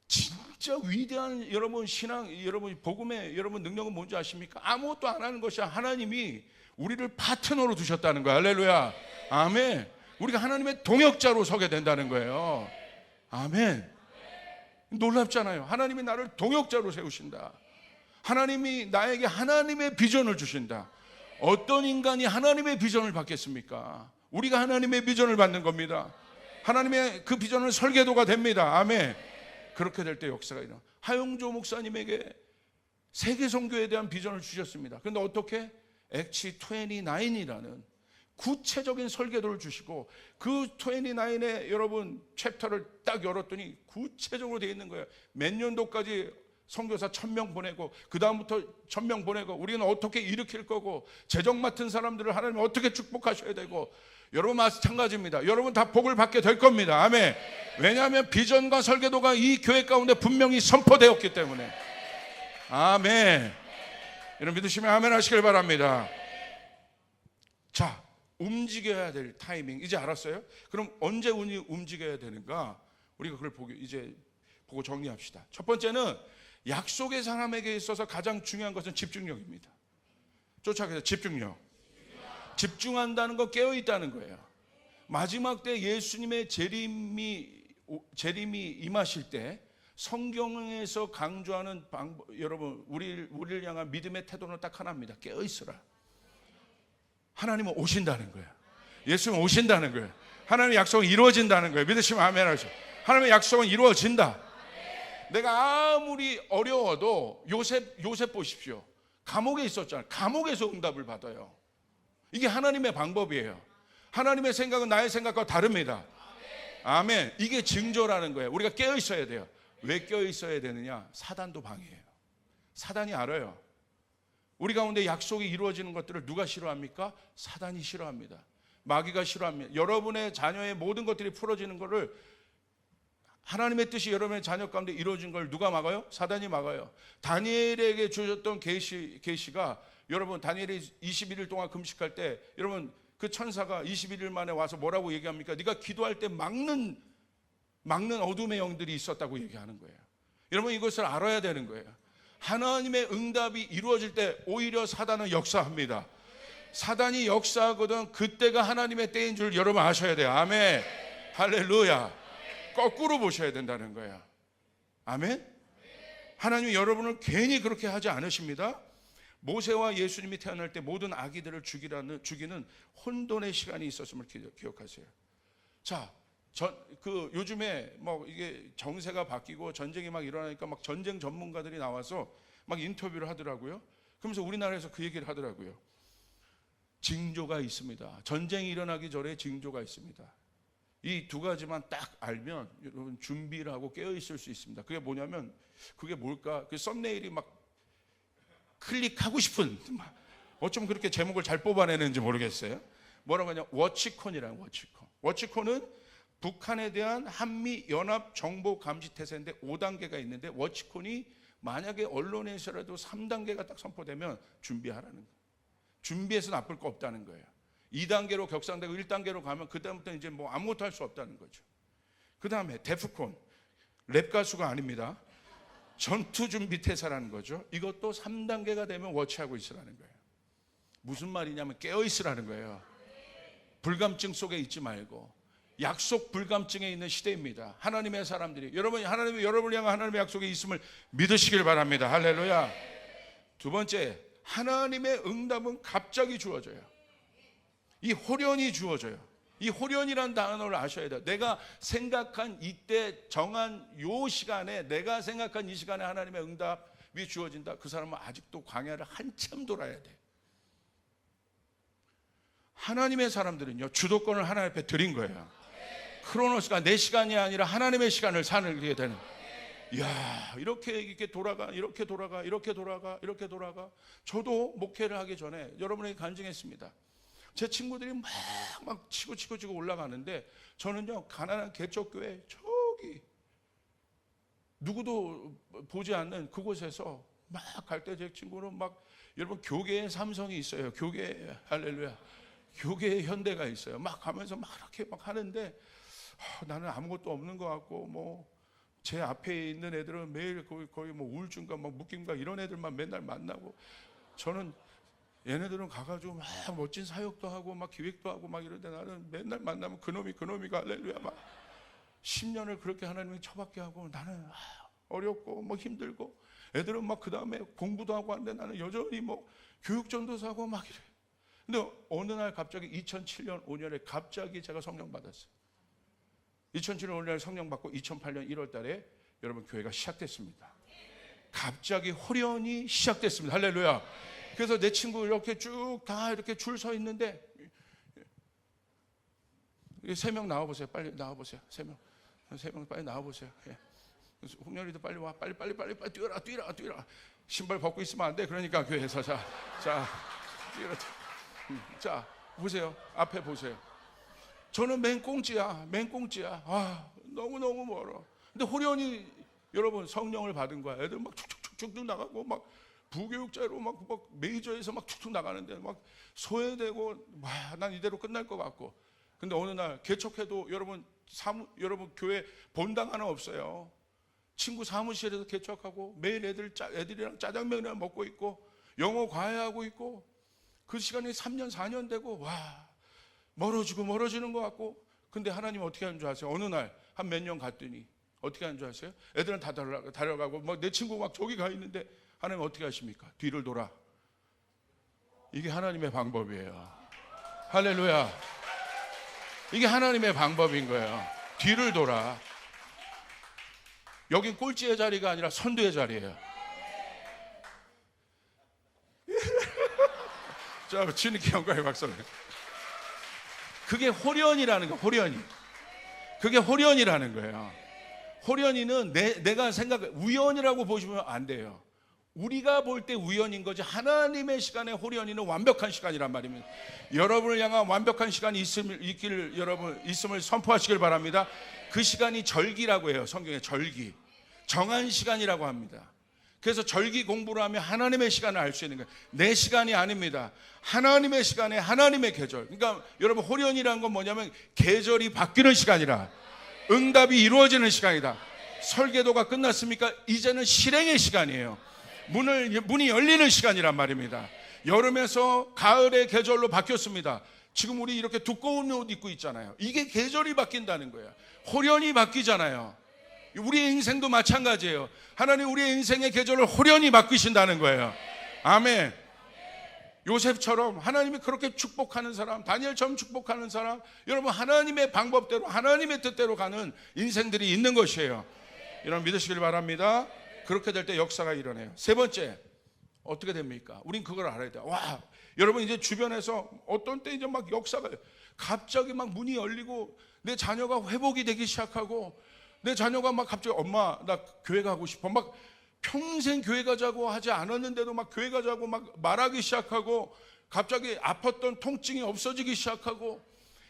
진짜 위대한 여러분 신앙, 여러분 복음의 여러분 능력은 뭔지 아십니까? 아무것도 안 하는 것이 하나님이 우리를 파트너로 두셨다는 거예요. 할렐루야. 아멘. 우리가 하나님의 동역자로 서게 된다는 거예요. 아멘. 놀랍잖아요. 하나님이 나를 동역자로 세우신다. 하나님이 나에게 하나님의 비전을 주신다. 어떤 인간이 하나님의 비전을 받겠습니까? 우리가 하나님의 비전을 받는 겁니다. 하나님의 그 비전은 설계도가 됩니다. 아멘. 그렇게 될 때 역사가 일어나. 하용조 목사님에게 세계 선교에 대한 비전을 주셨습니다. 그런데 어떻게? 액치 29이라는 구체적인 설계도를 주시고 그 29의 여러분 챕터를 딱 열었더니 구체적으로 되어 있는 거예요. 몇 년도까지 선교사 1000명 보내고 그 다음부터 1000명 보내고 우리는 어떻게 일으킬 거고 재정 맡은 사람들을 하나님 어떻게 축복하셔야 되고 여러분 마찬가지입니다. 여러분 다 복을 받게 될 겁니다. 아멘. 왜냐하면 비전과 설계도가 이 교회 가운데 분명히 선포되었기 때문에. 아멘. 여러분 믿으시면 아멘 하시길 바랍니다. 자, 움직여야 될 타이밍 이제 알았어요? 그럼 언제 움직여야 되는가? 우리가 그걸 보고 정리합시다. 첫 번째는 약속의 사람에게 있어서 가장 중요한 것은 집중력입니다. 쫓아가서 집중력. 집중한다는 거 깨어있다는 거예요. 마지막 때 예수님의 재림이 임하실 때 성경에서 강조하는 방법, 여러분 우리를 향한 믿음의 태도는 딱 하나입니다. 깨어있으라. 하나님은 오신다는 거예요. 예수님은 오신다는 거예요. 하나님의 약속은 이루어진다는 거예요. 믿으시면 아멘 하죠. 하나님의 약속은 이루어진다. 내가 아무리 어려워도 요셉 보십시오. 감옥에 있었잖아요. 감옥에서 응답을 받아요. 이게 하나님의 방법이에요. 하나님의 생각은 나의 생각과 다릅니다. 아멘. 이게 징조라는 거예요. 우리가 깨어 있어야 돼요. 왜 깨어 있어야 되느냐? 사단도 방해해요. 사단이 알아요. 우리 가운데 약속이 이루어지는 것들을 누가 싫어합니까? 사단이 싫어합니다. 마귀가 싫어합니다. 여러분의 자녀의 모든 것들이 풀어지는 것을 하나님의 뜻이 여러분의 자녀 가운데 이루어진 걸 누가 막아요? 사단이 막아요. 다니엘에게 주셨던 계시가 여러분 다니엘이 21일 동안 금식할 때 여러분 그 천사가 21일 만에 와서 뭐라고 얘기합니까? 네가 기도할 때 막는 어둠의 영들이 있었다고 얘기하는 거예요. 여러분 이것을 알아야 되는 거예요. 하나님의 응답이 이루어질 때 오히려 사단은 역사합니다. 사단이 역사하거든 그때가 하나님의 때인 줄 여러분 아셔야 돼요. 아멘. 할렐루야. 거꾸로 보셔야 된다는 거예요. 아멘. 하나님이 여러분을 괜히 그렇게 하지 않으십니다. 모세와 예수님이 태어날 때 모든 아기들을 죽이는 혼돈의 시간이 있었음을 기억하세요. 자, 요즘에 뭐 이게 정세가 바뀌고 전쟁이 막 일어나니까 막 전쟁 전문가들이 나와서 막 인터뷰를 하더라고요. 그러면서 우리나라에서 그 얘기를 하더라고요. 징조가 있습니다. 전쟁이 일어나기 전에 징조가 있습니다. 이 두 가지만 딱 알면 여러분 준비를 하고 깨어 있을 수 있습니다. 그게 뭐냐면 그게 뭘까? 그 썸네일이 막 클릭하고 싶은 어쩜 그렇게 제목을 잘 뽑아내는지 모르겠어요. 뭐라고 하냐? 워치콘이라는 워치콘. 워치콘은 북한에 대한 한미 연합 정보 감지 태세인데 5단계가 있는데 워치콘이 만약에 언론에서라도 3단계가 딱 선포되면 준비하라는 거예요. 준비해서 나쁠 거 없다는 거예요. 2단계로 격상되고 1단계로 가면 그다음부터 이제 뭐 아무것도 할 수 없다는 거죠. 그 다음에 데프콘, 랩 가수가 아닙니다. 전투 준비 태세라는 거죠. 이것도 3단계가 되면 워치하고 있으라는 거예요. 무슨 말이냐면 깨어 있으라는 거예요. 불감증 속에 있지 말고 약속 불감증에 있는 시대입니다. 하나님의 사람들이 하나님이 여러분을 향한 하나님의 약속에 있음을 믿으시길 바랍니다. 할렐루야. 두 번째, 하나님의 응답은 갑자기 주어져요. 이 호련이 주어져요. 이 호련이라는 단어를 아셔야 돼요. 내가 생각한 이때 정한 요 시간에 내가 생각한 이 시간에 하나님의 응답이 주어진다. 그 사람은 아직도 광야를 한참 돌아야 돼. 하나님의 사람들은요 주도권을 하나님 앞에 드린 거예요. 크로노스가 내 시간이 아니라 하나님의 시간을 살게 되는. 이야, 이렇게 돌아가. 저도 목회를 하기 전에 여러분에게 간증했습니다. 제 친구들이 막 치고 올라가는데 저는요 가난한 개척교회 저기 누구도 보지 않는 그곳에서 막 갈 때 제 친구는 막 여러분 교계에 삼성이 있어요. 교계 할렐루야. 교계에 현대가 있어요. 막 가면서 막 이렇게 막 하는데 나는 아무것도 없는 것 같고 뭐 제 앞에 있는 애들은 매일 거의 뭐 우울증과 막 묶임과 이런 애들만 맨날 만나고 저는 얘네들은 가가지고 막 멋진 사역도 하고 막 기획도 하고 막 이런데 나는 맨날 만나면 그놈이가 할렐루야 막 10년을 그렇게 하나님이 처박게 하고 나는 어렵고 뭐 힘들고 애들은 막 그 다음에 공부도 하고 하는데 나는 여전히 뭐 교육전도사 하고 막 이래. 근데 어느 날 갑자기 2007년 5년에 갑자기 제가 성령 받았어요. 2007년 5년에 성령 받고 2008년 1월 달에 여러분 교회가 시작됐습니다. 갑자기 호련이 시작됐습니다. 할렐루야. 그래서 내 친구 이렇게 쭉 다 이렇게 줄 서 있는데 3명 나와보세요. 빨리 나와보세요. 3명 빨리 나와보세요. 예. 홍렬이도 빨리 와. 빨리 뛰어라. 신발 벗고 있으면 안 돼. 그러니까 교회에서 자 뛰어라. 자 보세요. 앞에 보세요. 저는 맨꽁지야. 너무 멀어. 근데 호련히 여러분 성령을 받은 거야. 애들 막 축축 나가고 막 부교육자로 막 메이저에서 막 축축 나가는데 막 소외되고 난 이대로 끝날 것 같고. 근데 어느 날 개척해도 여러분 교회 본당 하나 없어요. 친구 사무실에서 개척하고 매일 애들이랑 짜장면이나 먹고 있고 영어 과외하고 있고 그 시간이 3년 4년 되고 멀어지는 것 같고. 근데 하나님 어떻게 하는 줄 아세요? 어느 날 한 몇 년 갔더니 어떻게 하는 줄 아세요? 애들은 다 달려가고 막 내 친구 막 저기 가 있는데 하나님 어떻게 하십니까? 뒤를 돌아. 이게 하나님의 방법이에요. 할렐루야. 이게 하나님의 방법인 거예요. 뒤를 돌아. 여긴 꼴찌의 자리가 아니라 선두의 자리예요. 자, 주님께 영광의 박수를. 그게 호련이라는 거예요. 호련이. 그게 호련이라는 거예요. 호련이는 내가 우연이라고 보시면 안 돼요. 우리가 볼 때 우연인 거지 하나님의 시간에 호련이는 완벽한 시간이란 말입니다. 여러분을 향한 완벽한 시간이 있음을 선포하시길 바랍니다. 그 시간이 절기라고 해요. 성경에 절기. 정한 시간이라고 합니다. 그래서 절기 공부를 하면 하나님의 시간을 알 수 있는 거예요. 내 시간이 아닙니다. 하나님의 시간에 하나님의 계절. 그러니까 여러분 호련이라는 건 뭐냐면 계절이 바뀌는 시간이라. 응답이 이루어지는 시간이다. 설계도가 끝났습니까? 이제는 실행의 시간이에요. 문이 열리는 시간이란 말입니다. 여름에서 가을의 계절로 바뀌었습니다. 지금 우리 이렇게 두꺼운 옷 입고 있잖아요. 이게 계절이 바뀐다는 거예요. 호련이 바뀌잖아요. 우리의 인생도 마찬가지예요. 하나님 우리의 인생의 계절을 호련히 바꾸신다는 거예요. 아멘. 요셉처럼 하나님이 그렇게 축복하는 사람, 다니엘처럼 축복하는 사람, 여러분 하나님의 방법대로 하나님의 뜻대로 가는 인생들이 있는 것이에요. 여러분 믿으시길 바랍니다. 그렇게 될 때 역사가 일어나요. 세 번째 어떻게 됩니까? 우린 그걸 알아야 돼요. 여러분 이제 주변에서 어떤 때 이제 막 역사가 갑자기 막 문이 열리고 내 자녀가 회복이 되기 시작하고 내 자녀가 막 갑자기 엄마 나 교회 가고 싶어 막 평생 교회 가자고 하지 않았는데도 막 교회 가자고 막 말하기 시작하고 갑자기 아팠던 통증이 없어지기 시작하고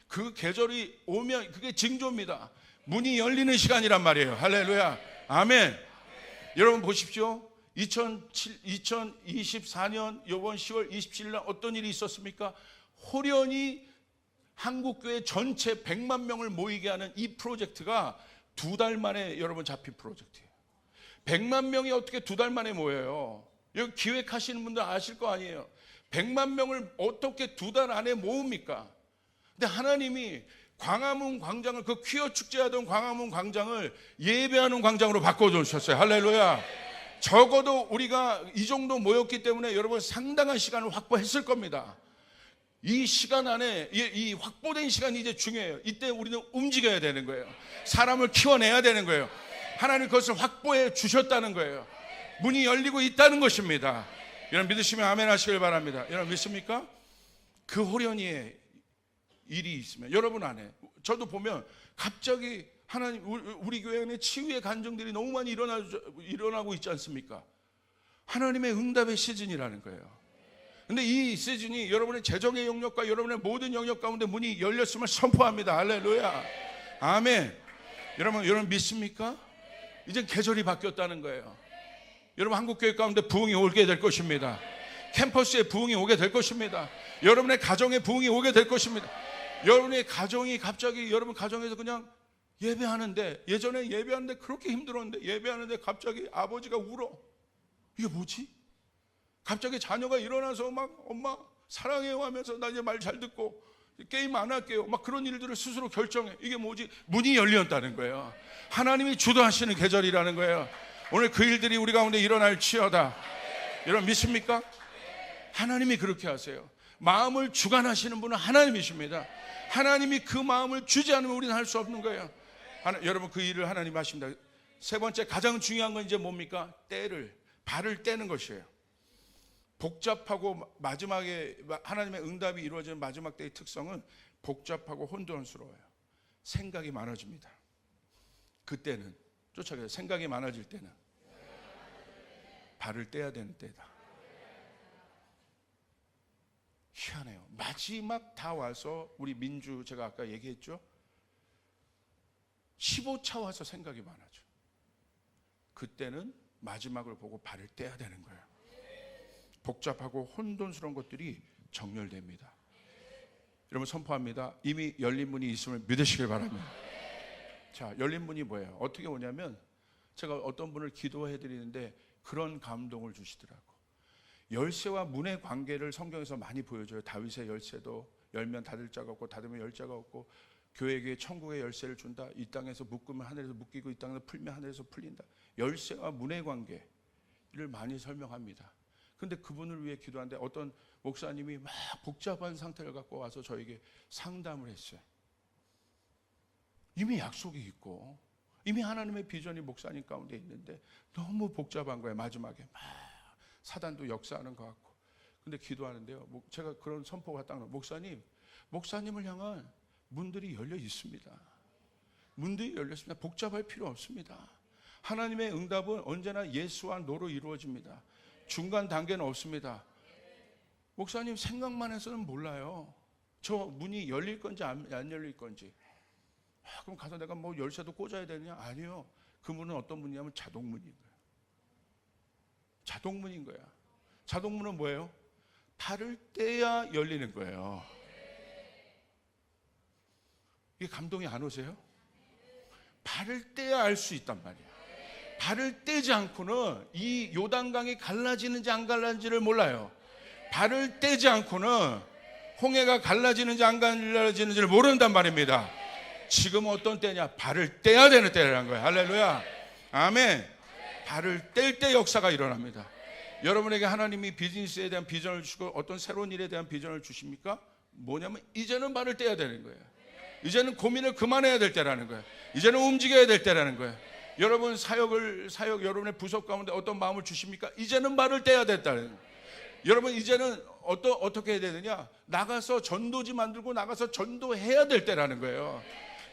그 계절이 오면 그게 징조입니다. 문이 열리는 시간이란 말이에요. 할렐루야. 아멘. 여러분 보십시오. 2024년 이번 10월 27일 날 어떤 일이 있었습니까? 호련히 한국교회 전체 100만 명을 모이게 하는 이 프로젝트가 2달 만에 여러분 잡힌 프로젝트예요. 100만 명이 어떻게 2달 만에 모여요? 여기 기획하시는 분들 아실 거 아니에요. 100만 명을 어떻게 2달 안에 모읍니까? 근데 하나님이 광화문 광장을 그 퀴어 축제하던 광화문 광장을 예배하는 광장으로 바꿔주셨어요. 할렐루야. 적어도 우리가 이 정도 모였기 때문에 여러분 상당한 시간을 확보했을 겁니다. 이 시간 안에 이 확보된 시간이 이제 중요해요. 이때 우리는 움직여야 되는 거예요. 사람을 키워내야 되는 거예요. 하나님 그것을 확보해 주셨다는 거예요. 문이 열리고 있다는 것입니다. 여러분 믿으시면 아멘 하시길 바랍니다. 여러분 믿습니까? 그 호련히의 일이 있으면 여러분 안에 저도 보면 갑자기 하나님 우리 교회 안에 치유의 간증들이 너무 많이 일어나고 있지 않습니까? 하나님의 응답의 시즌이라는 거예요. 근데 이 시즌이 여러분의 재정의 영역과 여러분의 모든 영역 가운데 문이 열렸음을 선포합니다. 할렐루야. 아멘. 여러분 믿습니까? 이제 계절이 바뀌었다는 거예요. 여러분 한국교회 가운데 부흥이 오게 될 것입니다. 캠퍼스에 부흥이 오게 될 것입니다. 여러분의 가정에 부흥이 오게 될 것입니다. 여러분의 가정이 갑자기 여러분 가정에서 그냥 예배하는데, 예전에 예배하는데 그렇게 힘들었는데 예배하는데 갑자기 아버지가 울어. 이게 뭐지? 갑자기 자녀가 일어나서 막 엄마 사랑해요 하면서 나 이제 말 잘 듣고 게임 안 할게요. 막 그런 일들을 스스로 결정해. 이게 뭐지? 문이 열렸다는 거예요. 하나님이 주도하시는 계절이라는 거예요. 오늘 그 일들이 우리 가운데 일어날지어다. 여러분 믿습니까? 하나님이 그렇게 하세요. 마음을 주관하시는 분은 하나님이십니다. 하나님이 그 마음을 주지 않으면 우리는 할 수 없는 거예요. 여러분 그 일을 하나님 하십니다. 세 번째 가장 중요한 건 이제 뭡니까? 발을 떼는 것이에요. 복잡하고 마지막에 하나님의 응답이 이루어지는 마지막 때의 특성은 복잡하고 혼돈스러워요. 생각이 많아집니다. 그때는 쫓아가요. 생각이 많아질 때는 발을 떼야 되는 때다. 희한해요. 마지막 다 와서 우리 민주 제가 아까 얘기했죠. 15차 와서 생각이 많아져. 그때는 마지막을 보고 발을 떼야 되는 거예요. 복잡하고 혼돈스러운 것들이 정렬됩니다. 여러분 선포합니다. 이미 열린 문이 있음을 믿으시길 바랍니다. 자, 열린 문이 뭐예요? 어떻게 오냐면 제가 어떤 분을 기도해 드리는데 그런 감동을 주시더라고. 열쇠와 문의 관계를 성경에서 많이 보여줘요. 다윗의 열쇠도 열면 닫을 자가 없고 닫으면 열 자가 없고, 교회에게 천국의 열쇠를 준다. 이 땅에서 묶으면 하늘에서 묶이고 이 땅에서 풀면 하늘에서 풀린다. 열쇠와 문의 관계를 많이 설명합니다. 근데 그분을 위해 기도하는데 어떤 목사님이 막 복잡한 상태를 갖고 와서 저에게 상담을 했어요. 이미 약속이 있고 이미 하나님의 비전이 목사님 가운데 있는데 너무 복잡한 거예요. 마지막에 막 사단도 역사하는 것 같고. 근데 기도하는데요, 제가 그런 선포가 딱 나와요. 목사님을 향한 문들이 열려 있습니다. 문들이 열렸습니다. 복잡할 필요 없습니다. 하나님의 응답은 언제나 예수와 노로 이루어집니다. 중간 단계는 없습니다. 목사님 생각만 해서는 몰라요. 저 문이 열릴 건지 안 열릴 건지. 그럼 가서 내가 뭐 열쇠도 꽂아야 되느냐? 아니요. 그 문은 어떤 문이냐면 자동문인 거예요. 자동문인 거야. 자동문은 뭐예요? 발을 떼야 열리는 거예요. 이게 감동이 안 오세요? 발을 떼야 알 수 있단 말이에요. 발을 떼지 않고는 이 요단강이 갈라지는지 안 갈라지는지를 몰라요. 발을 떼지 않고는 홍해가 갈라지는지 안 갈라지는지를 모른단 말입니다. 지금 어떤 때냐? 발을 떼야 되는 때라는 거예요. 할렐루야. 아멘. 발을 뗄 때 역사가 일어납니다. 여러분에게 하나님이 비즈니스에 대한 비전을 주시고 어떤 새로운 일에 대한 비전을 주십니까? 뭐냐면 이제는 발을 떼야 되는 거예요. 이제는 고민을 그만해야 될 때라는 거예요. 이제는 움직여야 될 때라는 거예요. 여러분 사역 여러분의 부속 가운데 어떤 마음을 주십니까? 이제는 발을 떼야 됐다는 거예요. 여러분 이제는 어떻게 해야 되느냐? 나가서 전도지 만들고 나가서 전도해야 될 때라는 거예요.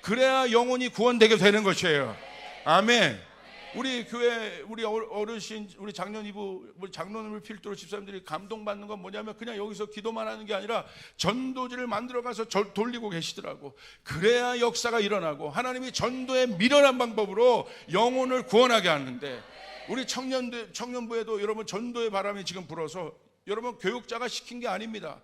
그래야 영혼이 구원되게 되는 것이에요. 아멘. 우리 교회 우리 어르신 우리 장년 이부 우리 장로님을 필두로 집사님들이 감동받는 건 뭐냐면 그냥 여기서 기도만 하는 게 아니라 전도지를 만들어 가서 돌리고 계시더라고. 그래야 역사가 일어나고 하나님이 전도의 미련한 방법으로 영혼을 구원하게 하는데, 우리 청년부에도 여러분 전도의 바람이 지금 불어서 여러분 교육자가 시킨 게 아닙니다.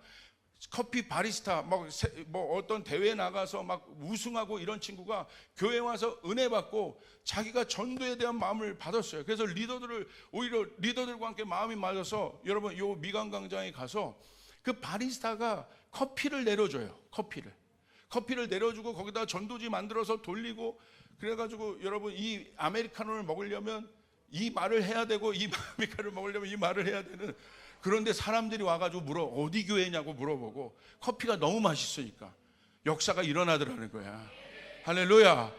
커피 바리스타 뭐 어떤 대회에 나가서 막 우승하고 이런 친구가 교회에 와서 은혜 받고 자기가 전도에 대한 마음을 받았어요. 그래서 오히려 리더들과 함께 마음이 맞아서 여러분 요 미강광장에 가서 그 바리스타가 커피를 내려줘요. 커피를 내려주고 거기다 전도지 만들어서 돌리고, 그래가지고 여러분 이 아메리카노를 먹으려면 이 말을 해야 되고 이 아메리카노를 먹으려면 이 말을 해야 되는, 그런데 사람들이 와가지고 어디 교회냐고 물어보고 커피가 너무 맛있으니까 역사가 일어나더라는 거야. 할렐루야.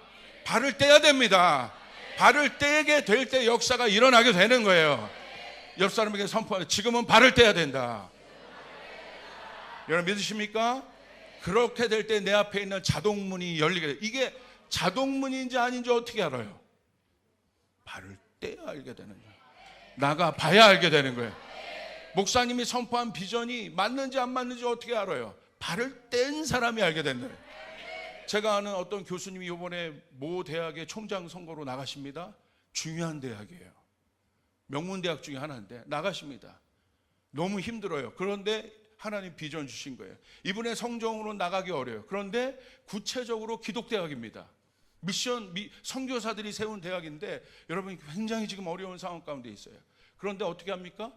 발을 떼야 됩니다. 발을 떼게 될 때 역사가 일어나게 되는 거예요. 옆 사람에게 선포하는, 지금은 발을 떼야 된다. 여러분 믿으십니까? 그렇게 될 때 내 앞에 있는 자동문이 열리게 돼. 이게 자동문인지 아닌지 어떻게 알아요? 발을 떼야 알게 되는 거예요. 나가 봐야 알게 되는 거예요. 목사님이 선포한 비전이 맞는지 안 맞는지 어떻게 알아요? 발을 뗀 사람이 알게 된다. 제가 아는 어떤 교수님이 이번에 모 대학의 총장 선거로 나가십니다. 중요한 대학이에요. 명문대학 중에 하나인데 나가십니다. 너무 힘들어요. 그런데 하나님 비전 주신 거예요. 이분의 성정으로 나가기 어려워요. 그런데 구체적으로 기독대학입니다. 선교사들이 세운 대학인데 여러분 굉장히 지금 어려운 상황 가운데 있어요. 그런데 어떻게 합니까?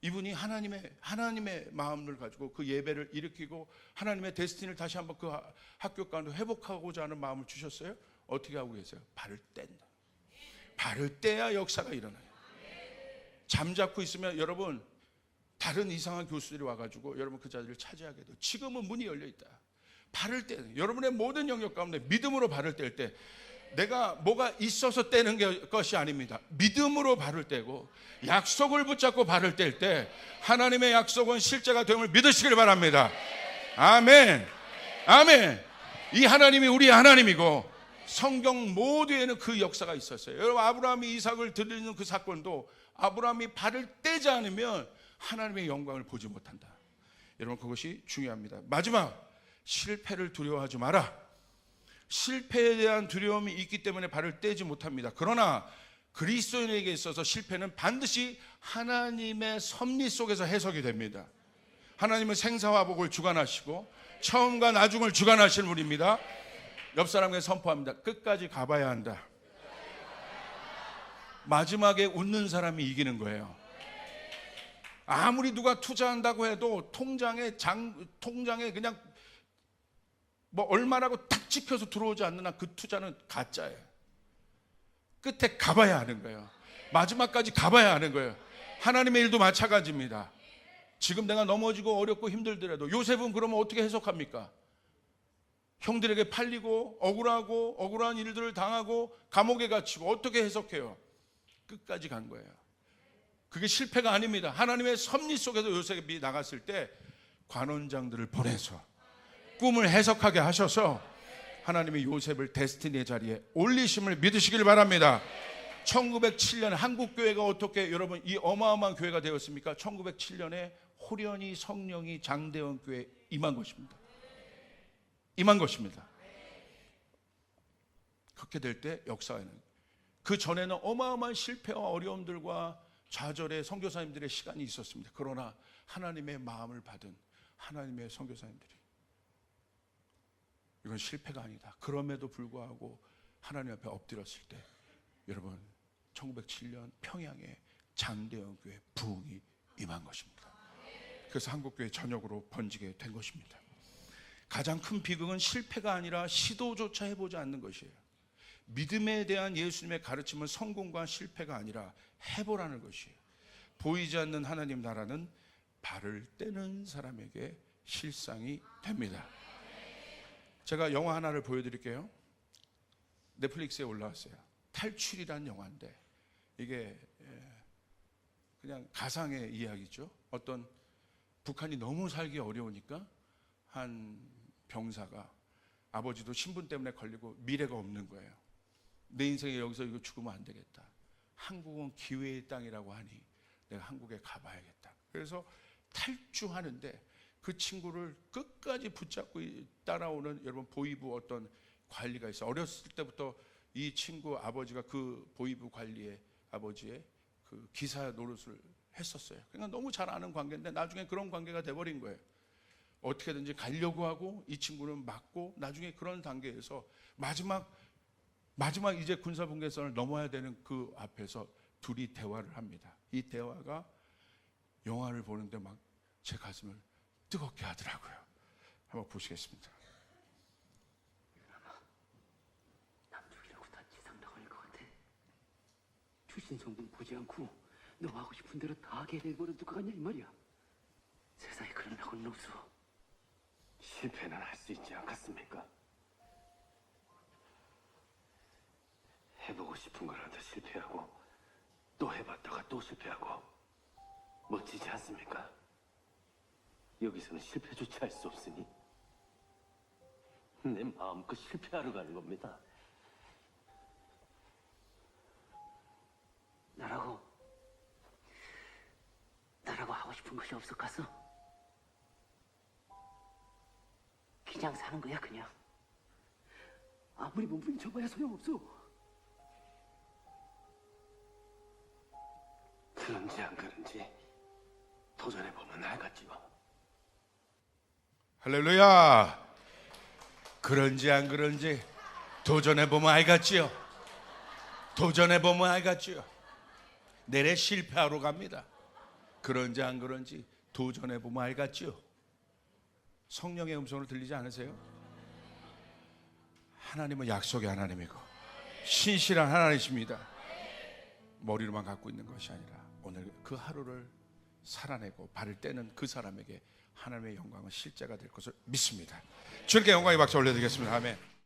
이분이 하나님의 마음을 가지고 그 예배를 일으키고 하나님의 데스티니를 다시 한번 그 학교 가운데 회복하고자 하는 마음을 주셨어요. 어떻게 하고 계세요? 발을 뗀다. 발을 떼야 역사가 일어나요. 잠자코 있으면 여러분 다른 이상한 교수들이 와가지고 여러분 그 자리를 차지하게 돼요. 지금은 문이 열려 있다. 발을 떼는 여러분의 모든 영역 가운데 믿음으로 발을 뗄 때 내가 뭐가 있어서 떼는 것이 아닙니다. 믿음으로 발을 떼고 약속을 붙잡고 발을 뗄 때 하나님의 약속은 실제가 됨을 믿으시길 바랍니다. 아멘. 아멘. 이 하나님이 우리 하나님이고 성경 모두에는 그 역사가 있었어요. 여러분 아브라함이 이삭을 드리는 그 사건도 아브라함이 발을 떼지 않으면 하나님의 영광을 보지 못한다. 여러분 그것이 중요합니다. 마지막, 실패를 두려워하지 마라. 실패에 대한 두려움이 있기 때문에 발을 떼지 못합니다. 그러나 그리스도인에게 있어서 실패는 반드시 하나님의 섭리 속에서 해석이 됩니다. 하나님은 생사화복을 주관하시고 처음과 나중을 주관하시는 분입니다. 옆 사람에게 선포합니다. 끝까지 가봐야 한다. 마지막에 웃는 사람이 이기는 거예요. 아무리 누가 투자한다고 해도 통장에 그냥 뭐 얼마라고 탁 찍혀서 들어오지 않는 한 그 투자는 가짜예요. 끝에 가봐야 하는 거예요. 마지막까지 가봐야 하는 거예요. 하나님의 일도 마찬가지입니다. 지금 내가 넘어지고 어렵고 힘들더라도 요셉은 그러면 어떻게 해석합니까? 형들에게 팔리고 억울하고 억울한 일들을 당하고 감옥에 갇히고 어떻게 해석해요? 끝까지 간 거예요. 그게 실패가 아닙니다. 하나님의 섭리 속에서 요셉이 나갔을 때 관원장들을 보내서 꿈을 해석하게 하셔서 하나님이 요셉을 데스티니의 자리에 올리심을 믿으시길 바랍니다. 1907년에 한국교회가 어떻게 여러분 이 어마어마한 교회가 되었습니까? 1907년에 호련히 성령이 장대원 교회에 임한 것입니다. 임한 것입니다. 그렇게 될 때 역사에는 그 전에는 어마어마한 실패와 어려움들과 좌절의 선교사님들의 시간이 있었습니다. 그러나 하나님의 마음을 받은 하나님의 선교사님들이 이건 실패가 아니다. 그럼에도 불구하고 하나님 앞에 엎드렸을 때 여러분 1907년 평양에 장대원 교회 부흥이 임한 것입니다. 그래서 한국교회 전역으로 번지게 된 것입니다. 가장 큰 비극은 실패가 아니라 시도조차 해보지 않는 것이에요. 믿음에 대한 예수님의 가르침은 성공과 실패가 아니라 해보라는 것이에요. 보이지 않는 하나님 나라는 발을 떼는 사람에게 실상이 됩니다. 제가 영화 하나를 보여드릴게요. 넷플릭스에 올라왔어요. 탈출이라는 영화인데 이게 그냥 가상의 이야기죠. 어떤 북한이 너무 살기 어려우니까 한 병사가 아버지도 신분 때문에 걸리고 미래가 없는 거예요. 내 인생에 여기서 이거 죽으면 안 되겠다. 한국은 기회의 땅이라고 하니 내가 한국에 가봐야겠다. 그래서 탈주하는데 그 친구를 끝까지 붙잡고 따라오는 여러분 보이부 어떤 관리가 있어요. 어렸을 때부터 이 친구 아버지가 그 보이부 관리의 아버지의 그 기사 노릇을 했었어요. 그러니까 너무 잘 아는 관계인데 나중에 그런 관계가 돼버린 거예요. 어떻게든지 가려고 하고 이 친구는 막고 나중에 그런 단계에서 마지막 이제 군사분계선을 넘어야 되는 그 앞에서 둘이 대화를 합니다. 이 대화가 영화를 보는데 막 제 가슴을 뜨겁게 하더라고요. 한번 보시겠습니다. 남쪽이라고 다 지상당할 것 같아. 출신 성분 보지 않고 너 하고 싶은 대로 다 하게 해버려 누가 가냐 이 말이야. 세상에 그런 낙은 없어. 실패는 할 수 있지 않겠습니까? 해보고 싶은 걸 하다 실패하고 또 해봤다가 또 실패하고 멋지지 않습니까? 여기서는 실패조차 할 수 없으니 내 마음껏 실패하러 가는 겁니다. 나라고 싶은 것이 없었겠어? 그냥 사는 거야 그냥. 아무리 몸부림쳐봐야 소용없어. 그런지 안 그런지 도전해보면 알겠지요. 할렐루야. 그런지 안 그런지 도전해보면 알겠지요. 도전해보면 알겠지요. 내래 실패하러 갑니다. 그런지 안 그런지 도전해보면 알겠지요. 성령의 음성을 들리지 않으세요? 하나님은 약속의 하나님이고 신실한 하나님이십니다. 머리로만 갖고 있는 것이 아니라 오늘 그 하루를 살아내고 발을 떼는 그 사람에게 하나님의 영광은 실제가 될 것을 믿습니다. 주님께 영광의 박수 올려드리겠습니다. 아멘.